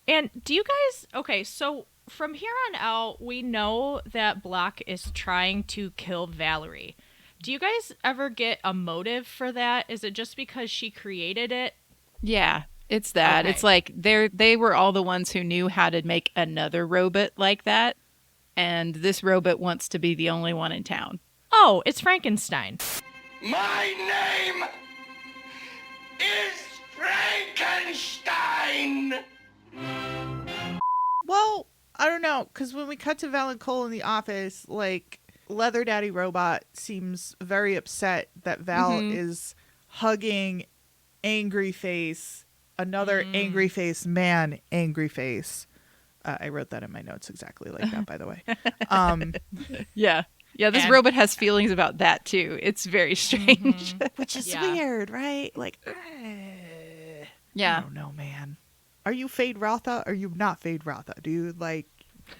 And do you guys, okay, so from here on out, we know that Block is trying to kill Valerie. Do you guys ever get a motive for that? Is it just because she created it? Yeah. It's that. Okay. It's like they were all the ones who knew how to make another robot like that. And this robot wants to be the only one in town. Oh, it's Frankenstein. My name is Frankenstein! Well, I don't know, because when we cut to Val and Cole in the office, like, Leather Daddy Robot seems very upset that Val is hugging Angry Face, another Angry Face man, Angry Face. I wrote that in my notes exactly like that, by the way. Yeah. Yeah, this And- robot has feelings about that too. It's very strange. Which is Yeah. weird, right? Like, Yeah. I don't know, man. Are you Fade Rotha? Or are you not Fade Rotha? Dude, like,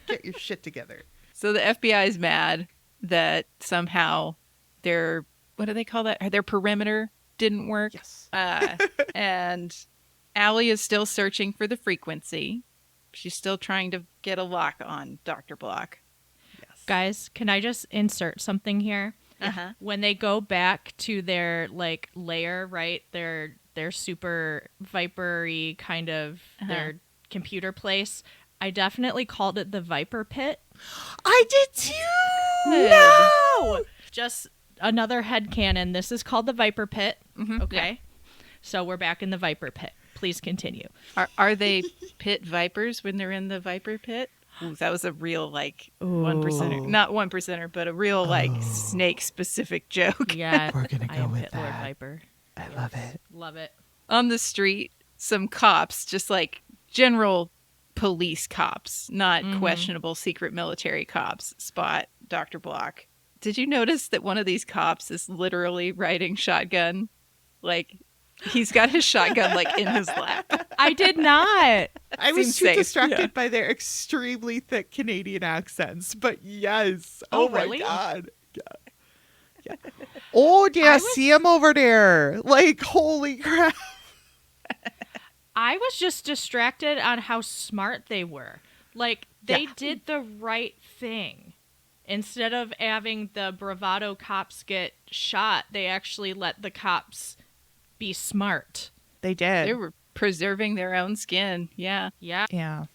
get your shit together. So the FBI is mad that somehow their, what do they call that? Their perimeter didn't work. Yes. And Allie is still searching for the frequency. She's still trying to get a lock on Dr. Block. Yes. Guys, can I just insert something here? Uh-huh. When they go back to their like lair, right? Their super vipery kind of their computer place. I definitely called it the Viper Pit. I did too! Good. No! Just another headcanon. This is called the Viper Pit. Okay. Yeah. So we're back in the Viper Pit. Please continue. Are they pit vipers when they're in the Viper Pit? Ooh, that was a real like 1%er, not 1%er, but a real like snake specific joke. Yeah. We're gonna I go am with Pit Lord that. Viper. I love it. Love it. On the street, some cops, just like general police cops, not questionable secret military cops, spot Dr. Block. Did you notice that one of these cops is literally riding shotgun? Like, he's got his shotgun like in his lap. I did not. I was Seems too safe, distracted yeah. by their extremely thick Canadian accents, but yes. Oh, really? my God. Yeah. Oh, yeah, see him over there. Like, holy crap. I was just distracted on how smart they were. Like, they Yeah. did the right thing. Instead of having the bravado cops get shot, they actually let the cops be smart. They did. They were preserving their own skin. Yeah. Yeah, Yeah.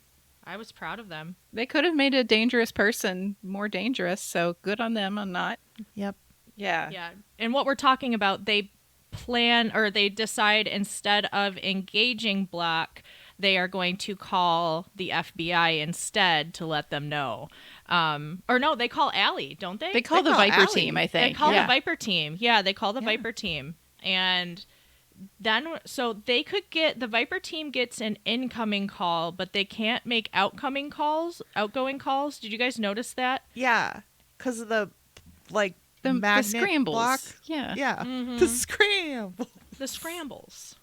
I was proud of them. They could have made a dangerous person more dangerous, so good on them on not. Yep. Yeah. Yeah. And what we're talking about, they plan or they decide instead of engaging Block, they are going to call the FBI instead to let them know. Or no, they call Allie, don't they? They call the call Viper Allie. team, I They think. call yeah. the Viper team. Yeah, they call the Viper team. And then, so they could get, the Viper team gets an incoming call, but they can't make outgoing calls. Did you guys notice that? Yeah. Because of the, like, The magnet scrambles. block. Yeah. Yeah. The scramble. The scrambles.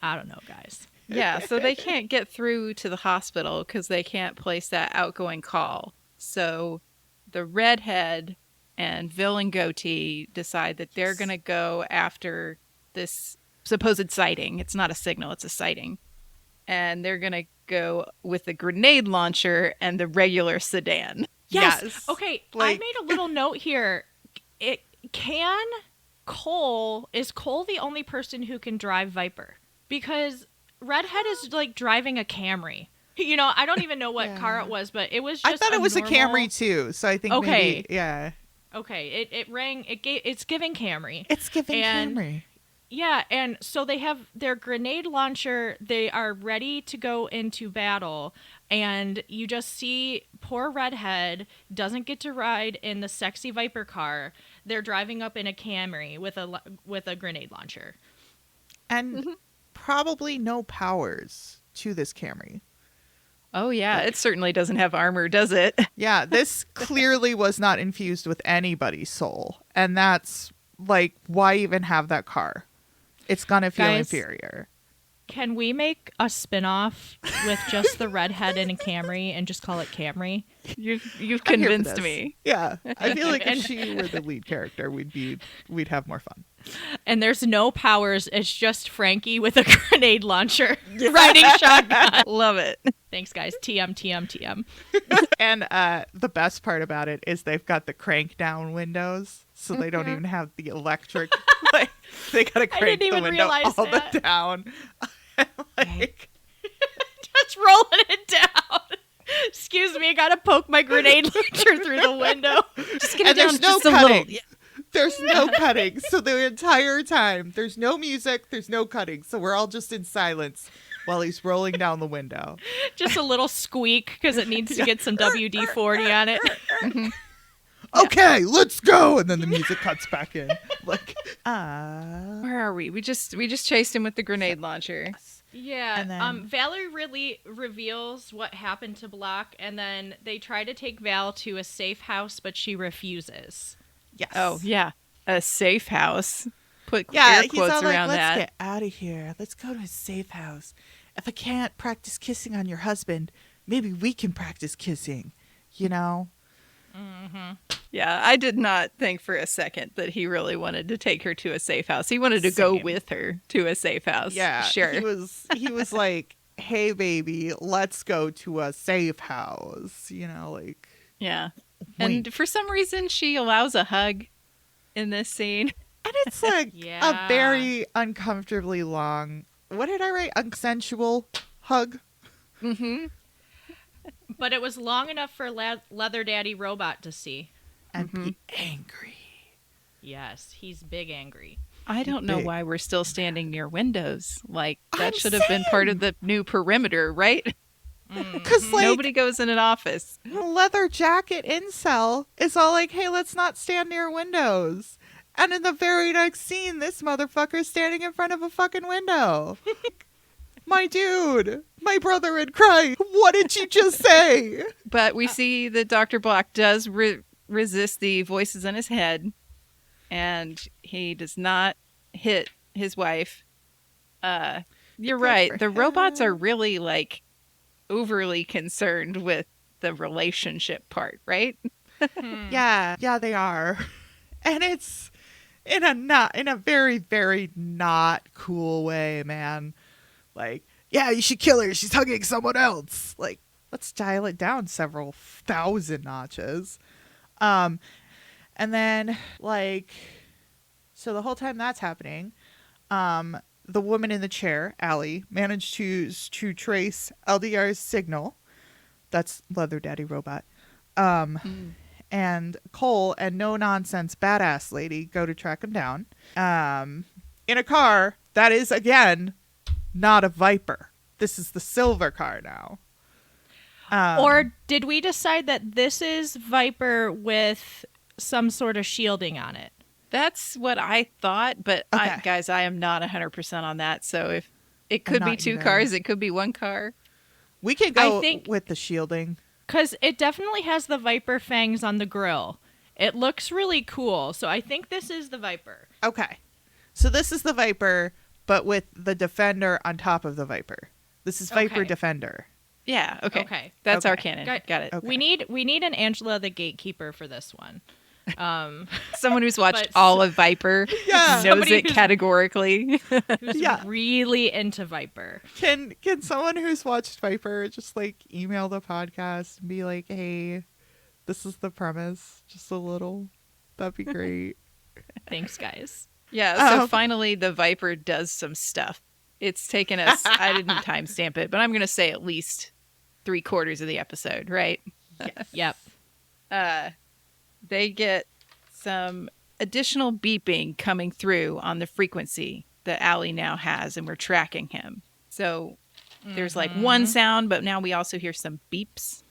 I don't know, guys. Yeah, so they can't get through to the hospital because they can't place that outgoing call. So the redhead and Villain Goatee decide that they're going to go after this supposed sighting. It's not a signal, it's a sighting. And they're going to go with the grenade launcher and the regular sedan. Yes. Okay, I Like- made a little note here. Is Cole the only person who can drive Viper? Because Redhead is like driving a Camry. You know, I don't even know what car it was, but it was just I thought it was normal... a Camry, too. So I think Okay. maybe, yeah. Okay, it rang, it's giving Camry. It's giving And- Camry. Yeah, and so they have their grenade launcher. They are ready to go into battle, and you just see poor Redhead doesn't get to ride in the sexy Viper car. They're driving up in a Camry with a grenade launcher. And probably no powers to this Camry. Oh, yeah, it certainly doesn't have armor, does it? Yeah, this clearly was not infused with anybody's soul. And that's, like, why even have that car? It's gonna feel Guys, inferior. Can we make a spin-off with just the Redhead in a Camry and just call it Camry? You've I'm here for convinced this. me. Yeah, I feel like And- if she were the lead character, we'd have more fun. And there's no powers. It's just Frankie with a grenade launcher riding shotgun. Love it. Thanks, guys. TM. And the best part about it is they've got the crank down windows, so they don't even have the electric. Like, they gotta crank the even window realize all that. the down. Like, Just rolling it down. Excuse me, I gotta poke my grenade launcher through the window. Just get it And down there's no just a cutting. little. Yeah. There's no cutting. So the entire time, there's no music, there's no cutting. So we're all just in silence while he's rolling down the window. Just a little squeak because it needs to get some WD-40 on it. Okay, let's go. And then the music cuts back in. Like, Where are we? We just chased him with the grenade launcher. Yeah. And then- Valerie really reveals what happened to Block, and then they try to take Val to a safe house, but she refuses. yes. Oh, yeah. A safe house. Put Yeah, air he's quotes all like, around let's that. get out of here. Let's go to a safe house. If I can't practice kissing on your husband, maybe we can practice kissing, you know? Yeah, I did not think for a second that he really wanted to take her to a safe house. He wanted to go Same. with her to a safe house. Yeah, sure. He was like, hey, baby, let's go to a safe house, you know, like. Yeah. Wink. And for some reason, she allows a hug in this scene. And it's like Yeah. a very uncomfortably long, what did I write? Unsensual hug. Mm-hmm. But it was long enough for Leather Daddy Robot to see. And be angry. Yes, he's big angry. I don't know Big. why we're still standing near windows. Like, that I'm should have been part of the new perimeter, right? Because, like, Nobody goes in an office. leather jacket incel is all like, hey, let's not stand near windows. And in the very next scene, this motherfucker's standing in front of a fucking window. My dude, my brother in Christ, what did you just say? But we see that Dr. Block does resist the voices in his head, and he does not hit his wife. You're Good right. for The robots him. are really, like, overly concerned with the relationship part, right? Yeah, they are. And it's in a very, very not cool way, man. Like, yeah, you should kill her. She's hugging someone else. Like, let's dial it down several thousand notches. And then, like, so the whole time that's happening, the woman in the chair, Allie, managed to trace LDR's signal. That's Leather Daddy Robot. And Cole and no nonsense badass lady go to track him down. In a car that is, again, not a Viper. This is the silver car now. Or did we decide that this is Viper with some sort of shielding on it? That's what I thought, but Okay. guys, I am not 100% on that. So if it could be not two either. cars, it could be one car. We can go I think- with the shielding. Because it definitely has the Viper fangs on the grill. It looks really cool. So I think this is the Viper. Okay. So this is the Viper, but with the Defender on top of the Viper. This is Viper Okay. Defender. Yeah, okay. Okay. That's our Okay. canon. Got- Got it. Okay. We need an Angela the Gatekeeper for this one. Someone who's watched But- all of Viper Yeah. knows Somebody it who's- categorically. Who's Yeah. really into Viper. Can someone who's watched Viper just like email the podcast and be like, hey, this is the premise, just a little. That'd be great. Thanks, guys. Yeah, so Oh. finally the Viper does some stuff. It's taken us, I didn't timestamp it, but I'm going to say at least 3/4 of the episode, right? Yep. They get some additional beeping coming through on the frequency that Allie now has, and we're tracking him. So there's like one sound, but now we also hear some beeps.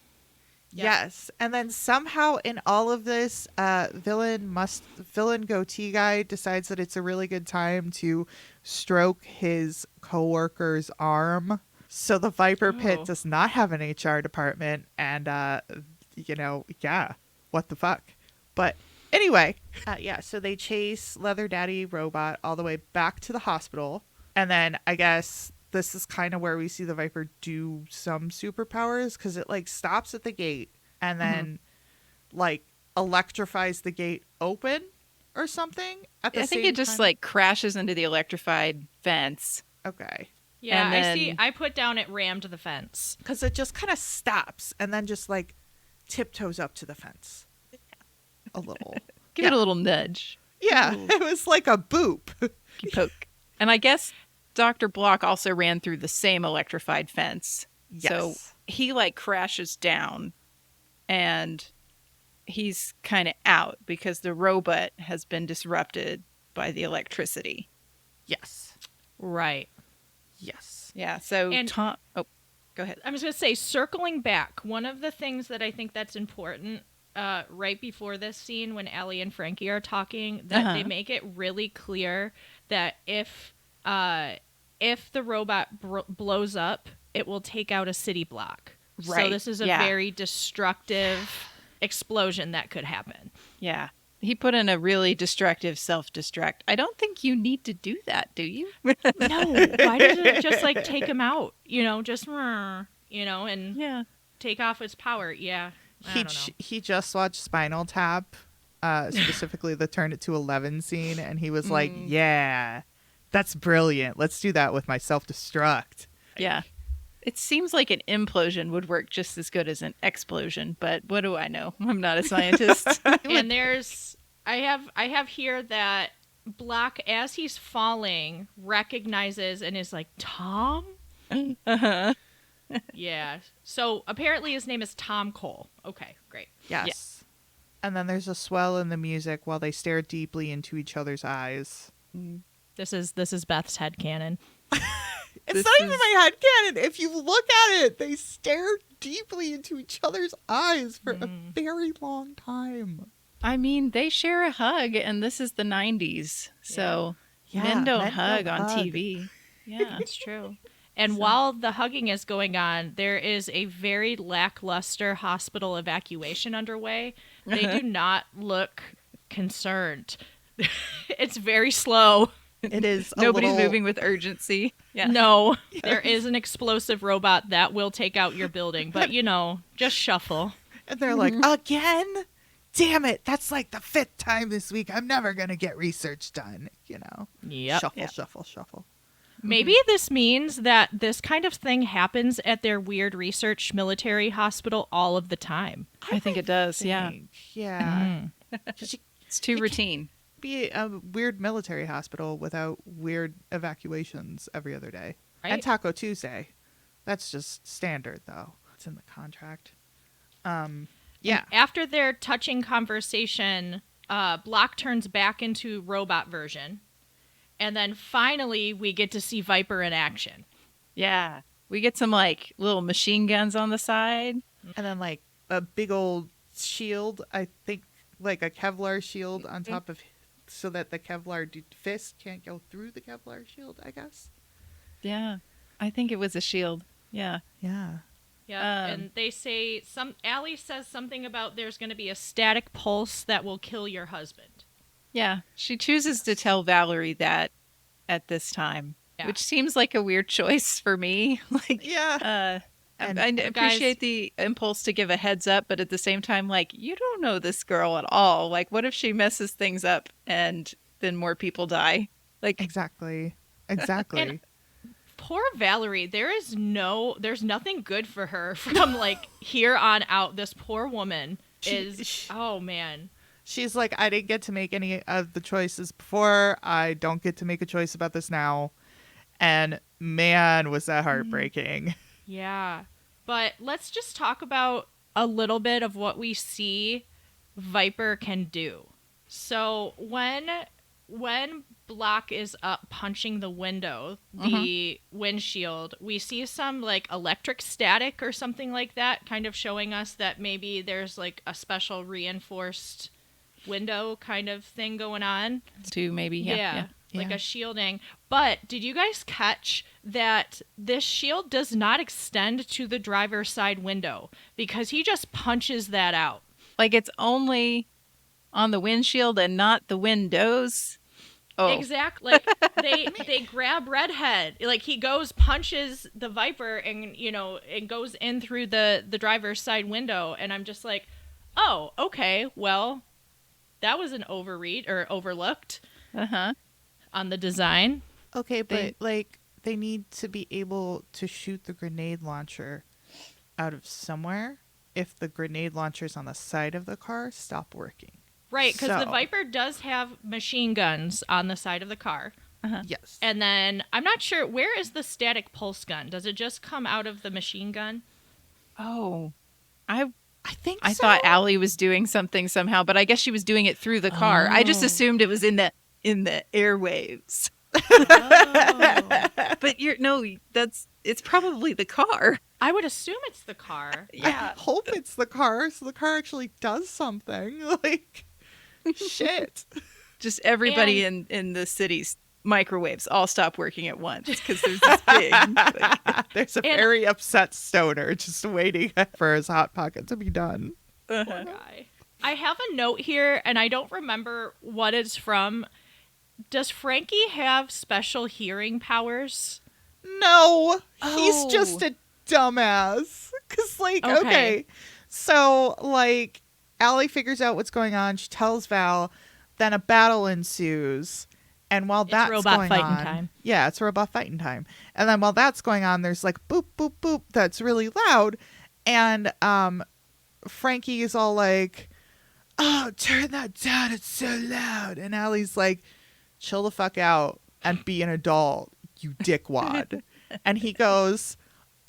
Yes. And then somehow in all of this, villain goatee guy decides that it's a really good time to stroke his coworker's arm. So the Viper Pit Oh. does not have an HR department, and yeah, what the fuck. But anyway, so they chase Leather Daddy Robot all the way back to the hospital, and then I guess this is kind of where we see the Viper do some superpowers, because it like stops at the gate and then like electrifies the gate open or something at the I think same it just time? like crashes into the electrified fence. Okay. Yeah, And I see. then- I put down it rammed the fence. Because it just kind of stops and then just like tiptoes up to the fence a little. Give it a little nudge. Yeah, it was like a boop. Poke. And I guess Dr. Block also ran through the same electrified fence. So Yes. he like crashes down and he's kind of out because the robot has been disrupted by the electricity. Yes. Right. Yes. Yeah. So And- Tom. Oh, go ahead. I was going to say, circling back, one of the things that I think that's important right before this scene when Allie and Frankie are talking, that they make it really clear that if the robot blows up, it will take out a city block. Right. So this is a very destructive explosion that could happen. Yeah. He put in a really destructive self-destruct. I don't think you need to do that, do you? No, why doesn't it just like take him out? Just and Yeah. take off its power. Yeah, I don't know. He just watched Spinal Tap, specifically the Turn It to 11 scene, and he was like, "Yeah, that's brilliant. Let's do that with my self-destruct." Yeah. It seems like an implosion would work just as good as an explosion, but what do I know? I'm not a scientist. And I have here that Block, as he's falling, recognizes and is like, Tom? Uh-huh. Yeah. So apparently his name is Tom Cole. Okay, great. Yes. And then there's a swell in the music while they stare deeply into each other's eyes. This is Beth's headcanon. It's This not even is- my headcanon. If you look at it, they stare deeply into each other's eyes for a very long time. I mean, they share a hug, and this is the 90s, so Yeah, men don't men hug don't on hug. TV. Yeah. That's true. And while the hugging is going on, there is a very lackluster hospital evacuation underway. They do not look concerned. It's very slow. It is Nobody's little, moving with urgency. Yeah. No, there is an explosive robot that will take out your building, but just shuffle. And they're like, again? Damn it. That's like the 5th time this week. I'm never going to get research done. Yep. Shuffle, Yeah. shuffle, shuffle. Maybe this means that this kind of thing happens at their weird research military hospital all of the time. I think it does, yeah. Yeah. It's too routine. Be a weird military hospital without weird evacuations every other day. Right. And Taco Tuesday. That's just standard, though. It's in the contract. Yeah. After their touching conversation, Block turns back into robot version. And then finally, we get to see Viper in action. Yeah. We get some, like, little machine guns on the side. And then, like, a big old shield, I think, like a Kevlar shield on top of, so that the Kevlar fist can't go through the Kevlar shield, I guess. Yeah. I think it was a shield. Yeah. Yeah. Yeah, and they say Allie says something about there's going to be a static pulse that will kill your husband. Yeah. She chooses to tell Valerie that at this time, Yeah. which seems like a weird choice for me. Like, Yeah. And I appreciate the impulse to give a heads up, but at the same time, like, you don't know this girl at all. Like, what if she messes things up and then more people die? Like, Exactly. Exactly. And poor Valerie, there's nothing good for her from like here on out. This poor woman is, oh man. She's like, I didn't get to make any of the choices before. I don't get to make a choice about this now. And man, was that heartbreaking. Yeah. But let's just talk about a little bit of what we see Viper can do. So when Block is up punching the window, the windshield, we see some like electric static or something like that, kind of showing us that maybe there's like a special reinforced window kind of thing going on. two maybe. Yeah. Like Yeah. a shielding. But did you guys catch that this shield does not extend to the driver's side window because he just punches that out? Like, it's only on the windshield and not the windows. Oh, Exactly. Like they grab Redhead. Like he punches the Viper and it goes in through the driver's side window and I'm just like, "Oh, okay. Well, that was an overread or overlooked uh-huh. on the design." Okay, but They- like they need to be able to shoot the grenade launcher out of somewhere if the grenade launchers on the side of the car stop working. Right, because the So- Viper does have machine guns on the side of the car. Yes. And then I'm not sure, where is the static pulse gun? Does it just come out of the machine gun? Oh, I I think I so. thought Allie was doing something somehow, but I guess she was doing it through the car. I just assumed it was in the airwaves. Oh. But it's probably the car. I would assume it's the car. I hope it's the car, so the car actually does something. Like, shit. Just everybody in the city's microwaves all stop working at once because there's this big. There's a very upset stoner just waiting for his hot pocket to be done. Poor guy. I have a note here, and I don't remember what it's from. Does Frankie have special hearing powers? No, he's Oh. just a dumbass. Because, like, Okay. okay. So, like, Allie figures out what's going on. She tells Val. Then a battle ensues. And while that's robot going fighting on, time. Yeah, it's robot fighting time. And then while that's going on, there's like boop, boop, boop that's really loud. And Frankie is all like, oh, turn that down. It's so loud. And Allie's like, chill the fuck out and be an adult, you dickwad. And he goes,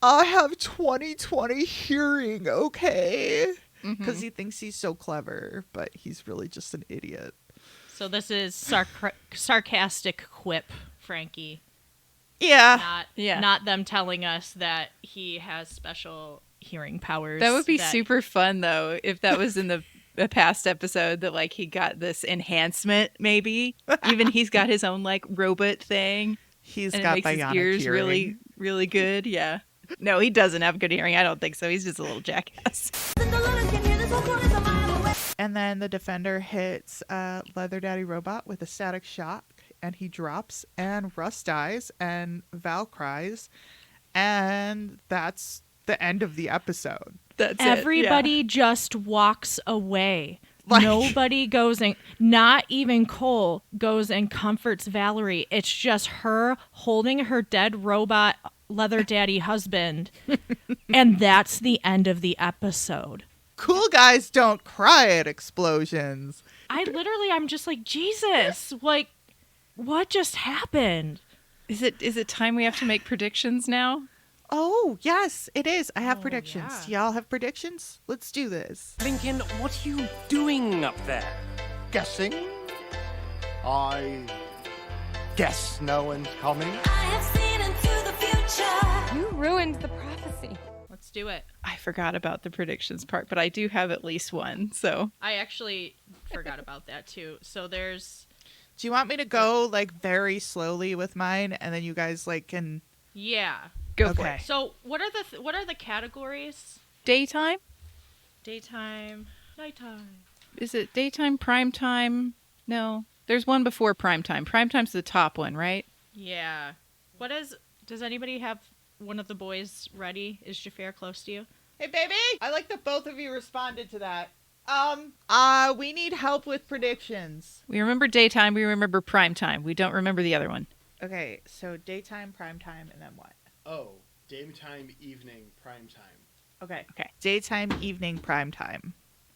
I have 20/20 hearing, okay? Because he thinks he's so clever, but he's really just an idiot. So this is sarcastic quip, Frankie. Yeah. Not them telling us that he has special hearing powers. That would be super fun though if that was in the past episode that like he got this enhancement maybe. Even he's got his own like robot thing. He's And got it makes his bionic ears hearing. really, really good. Yeah. No, he doesn't have good hearing. I don't think so. He's just a little jackass. And then the Defender hits Leather Daddy Robot with a static shock, and he drops, and Russ dies, and Val cries, and that's the end of the episode. That's Everybody just walks away. Like- Nobody goes and not even Cole goes and comforts Valerie. It's just her holding her dead robot leather daddy husband. And that's the end of the episode. Cool guys don't cry at explosions. I'm just like, Jesus, like, what just happened? Is it time we have to make predictions now? Oh, yes, it is. I have Oh, predictions. yeah. Do y'all have predictions? Let's do this. Lincoln, what are you doing up there? Guessing? I guess no one's coming. You ruined the prophecy. Let's do it. I forgot about the predictions part, but I do have at least one. So I actually forgot about that too. So there's, Do you want me to go like very slowly with mine, and then you guys like can? yeah. go for Okay. it. So what are the categories? Daytime? Daytime, nighttime. Is it daytime, prime time? No. There's one before prime time. Prime time's the top one, right? Yeah. Does anybody have one of the boys ready? Is Jafar close to you? Hey, baby! I like that both of you responded to that. We need help with predictions. We remember daytime, we remember prime time. We don't remember the other one. Okay, so daytime, prime time, and then what? Oh, daytime, evening, prime time. Okay. Okay. Daytime, evening, prime time.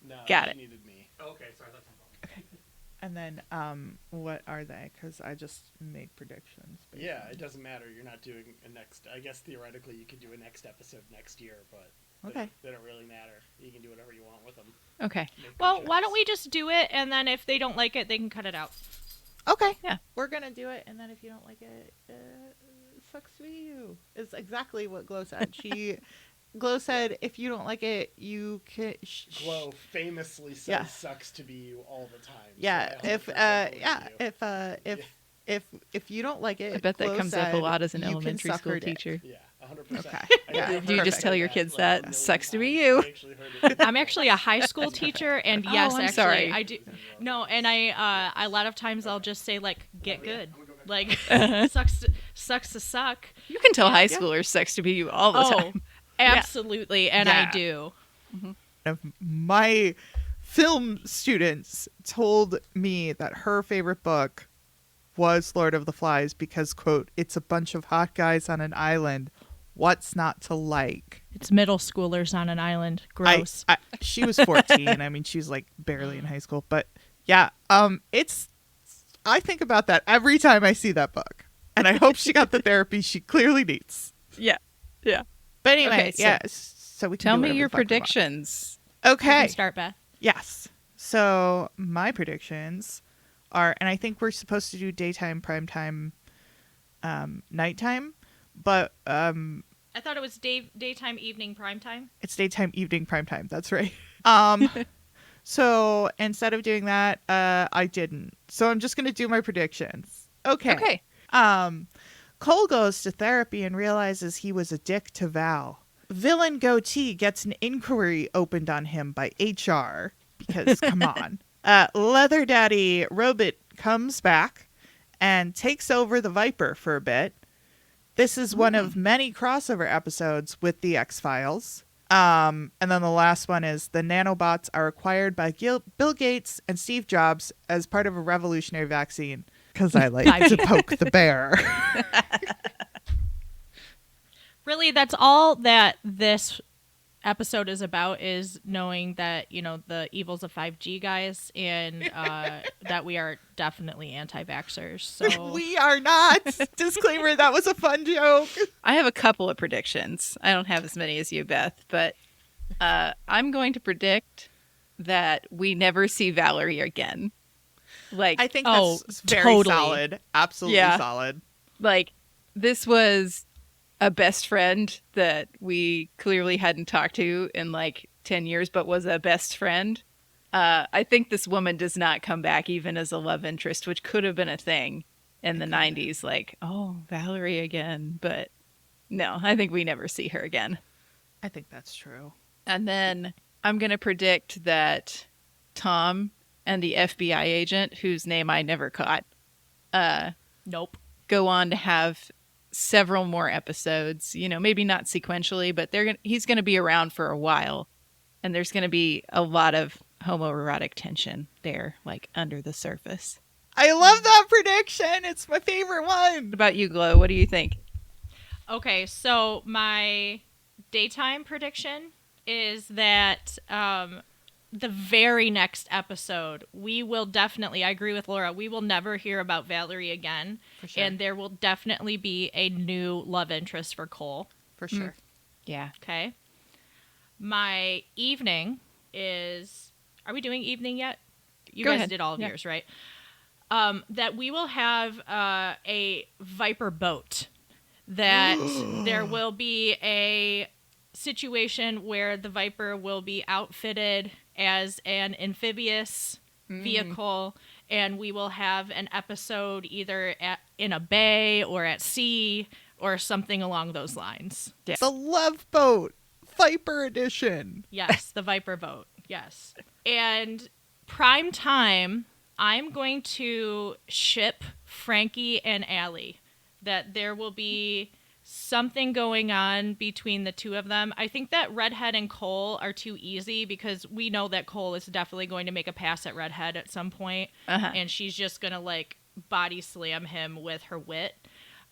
No, Got you it. needed me. Okay, sorry, that's And then, what are they? Because I just made predictions. Yeah, it doesn't matter. You're not doing a next. I guess theoretically you could do a next episode next year, but Okay. they don't really matter. You can do whatever you want with them. Okay. Make Well, them why don't choice. we just do it, and then if they don't like it, they can cut it out. Okay. Yeah. We're gonna do it, and then if you don't like it, sucks for you. Is exactly what Glow said. Glow said, if you don't like it, you can. Glow famously says Yeah. sucks to be you all the time. so Yeah. I If 100% believe you. if you don't like it, I bet that Glow comes up a said, lot as an you can elementary suck school her dick. teacher. Yeah, 100%. Okay. I- Yeah, I've Do you heard just tell your that, kids like, that? a million Sucks to be times. you. I actually heard it. I'm actually a high school teacher, and Oh, yes, I'm actually, sorry. I do. No, and I a lot of times I'll just say like, get good, like sucks to suck. You can tell high schoolers sucks to be you all the Oh, time. absolutely, and Yeah. I do. Of my film students told me that her favorite book was Lord of the Flies because, quote, it's a bunch of hot guys on an island. What's not to like? It's middle schoolers on an island. Gross. She was 14. I mean, she was like barely in high school. But yeah, I think about that every time I see that book. And I hope she got the therapy she clearly needs. Yeah. Yeah. But anyway, Okay, so yeah. So we can Tell do me whatever your the fuck we want. predictions. You Okay. can start, Beth. Yes. So my predictions are, and I think we're supposed to do daytime, primetime, nighttime, but I thought it was daytime, evening, primetime. it's daytime, evening, primetime. That's right. So instead of doing that, I didn't. So I'm just gonna do my predictions. Okay. Okay. Cole goes to therapy and realizes he was a dick to Val. Villain Goatee gets an inquiry opened on him by HR because come on. Leather Daddy Robot comes back and takes over the Viper for a bit. This is one of many crossover episodes with the X-Files. And then the last one is the nanobots are acquired by Bill Gates and Steve Jobs as part of a revolutionary vaccine. Because I like to poke the bear. Really, that's all that this episode is about, is knowing that, you know, the evils of 5G, guys, and that we are definitely anti-vaxxers. So We are not. Disclaimer, that was a fun joke. I have a couple of predictions. I don't have as many as you, Beth, but I'm going to predict that we never see Valerie again. Like, I think Oh, that's very totally. solid. Absolutely Yeah. solid. like this was a best friend that we clearly hadn't talked to in like 10 years, but was a best friend. I think this woman does not come back even as a love interest, which could have been a thing in the 90s. Like, oh, Valerie again. But no, I think we never see her again. I think that's true. And then I'm going to predict that Tom and the FBI agent, whose name I never caught, nope. go on to have several more episodes. You know, maybe not sequentially, but he's going to be around for a while, and there's going to be a lot of homoerotic tension there, like under the surface. I love that prediction. It's my favorite one. What about you, Glow? What do you think? Okay, so my daytime prediction is that the very next episode, we will definitely, I agree with Laura, we will never hear about Valerie again. For sure. And there will definitely be a new love interest for Cole. For sure. Yeah. Okay. My evening is, are we doing evening yet? You Go guys ahead. did all of Yeah. yours, right? That we will have a Viper boat. That there will be a situation where the Viper will be outfitted as an amphibious vehicle, and we will have an episode either in a bay or at sea or something along those lines. Yeah. The Love Boat, Viper Edition. Yes, the Viper boat. Yes. And prime time, I'm going to ship Frankie and Allie. That there will be something going on between the two of them. I think that Redhead and Cole are too easy because we know that Cole is definitely going to make a pass at Redhead at some point, and she's just going to like body slam him with her wit.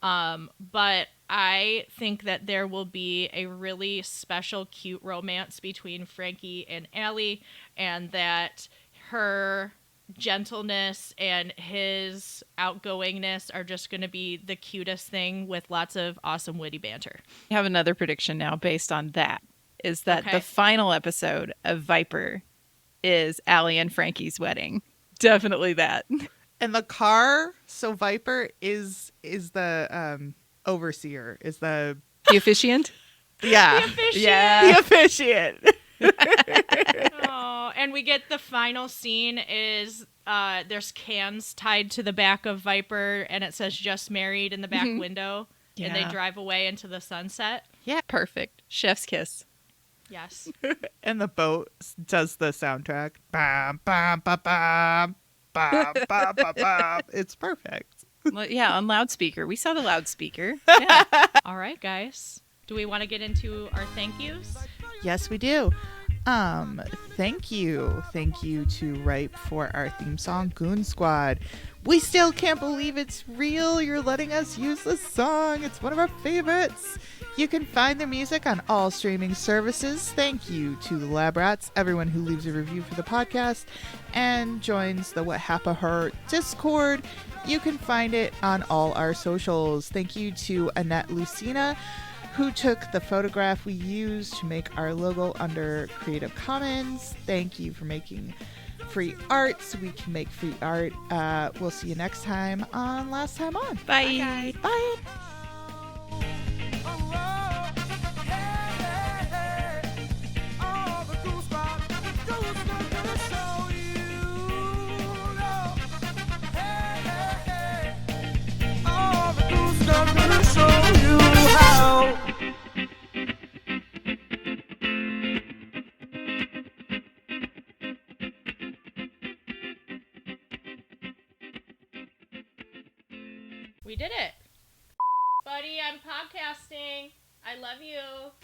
But I think that there will be a really special, cute romance between Frankie and Allie, and that her gentleness and his outgoingness are just going to be the cutest thing with lots of awesome witty banter. I have another prediction now based on that, is that Okay. the final episode of Viper is Allie and Frankie's wedding. Definitely that. And the car, so Viper is the overseer, is the The officiant? yeah. Yeah. The officiant. Oh, and we get the final scene is there's cans tied to the back of Viper, and it says "just married" in the back window, and they Yeah. drive away into the sunset. Yeah. Perfect. Chef's kiss. Yes. And the boat does the soundtrack. Bam, bam, bam, bam, bam, bam, bam, bam. It's perfect. Well, yeah, on loudspeaker. We saw the loudspeaker. Yeah. All right, guys. Do we want to get into our thank yous? Yes, we do. Thank you. Thank you to Ripe for our theme song, Goon Squad. We still can't believe it's real. You're letting us use this song. It's one of our favorites. You can find the music on all streaming services. Thank you to the Lab Rats, everyone who leaves a review for the podcast and joins the What Happa Her Discord. You can find it on all our socials. Thank you to Annette Lucina, who took the photograph we used to make our logo under Creative Commons. Thank you for making free art so we can make free art. We'll see you next time on Last Time On. Bye. Bye. We did it. Buddy, I'm podcasting. I love you.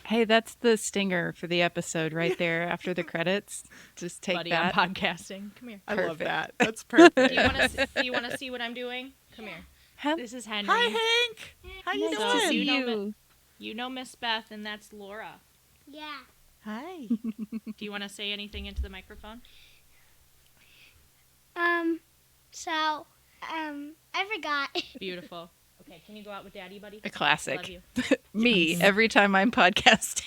Hey, that's the stinger for the episode right there after the credits. Just take Buddy, that. I'm podcasting. Come here. I love Perfect. that. That's perfect. Do you want to see what I'm doing? Come here. Huh? This is Henry. Hi, Hank. How you Nice So to doing? see you know you. You know Miss Beth, and that's Laura. Yeah. Hi. Do you want to say anything into the microphone? I forgot. Beautiful. Okay, can you go out with Daddy, buddy? A classic. Love you. Me, every time I'm podcasting.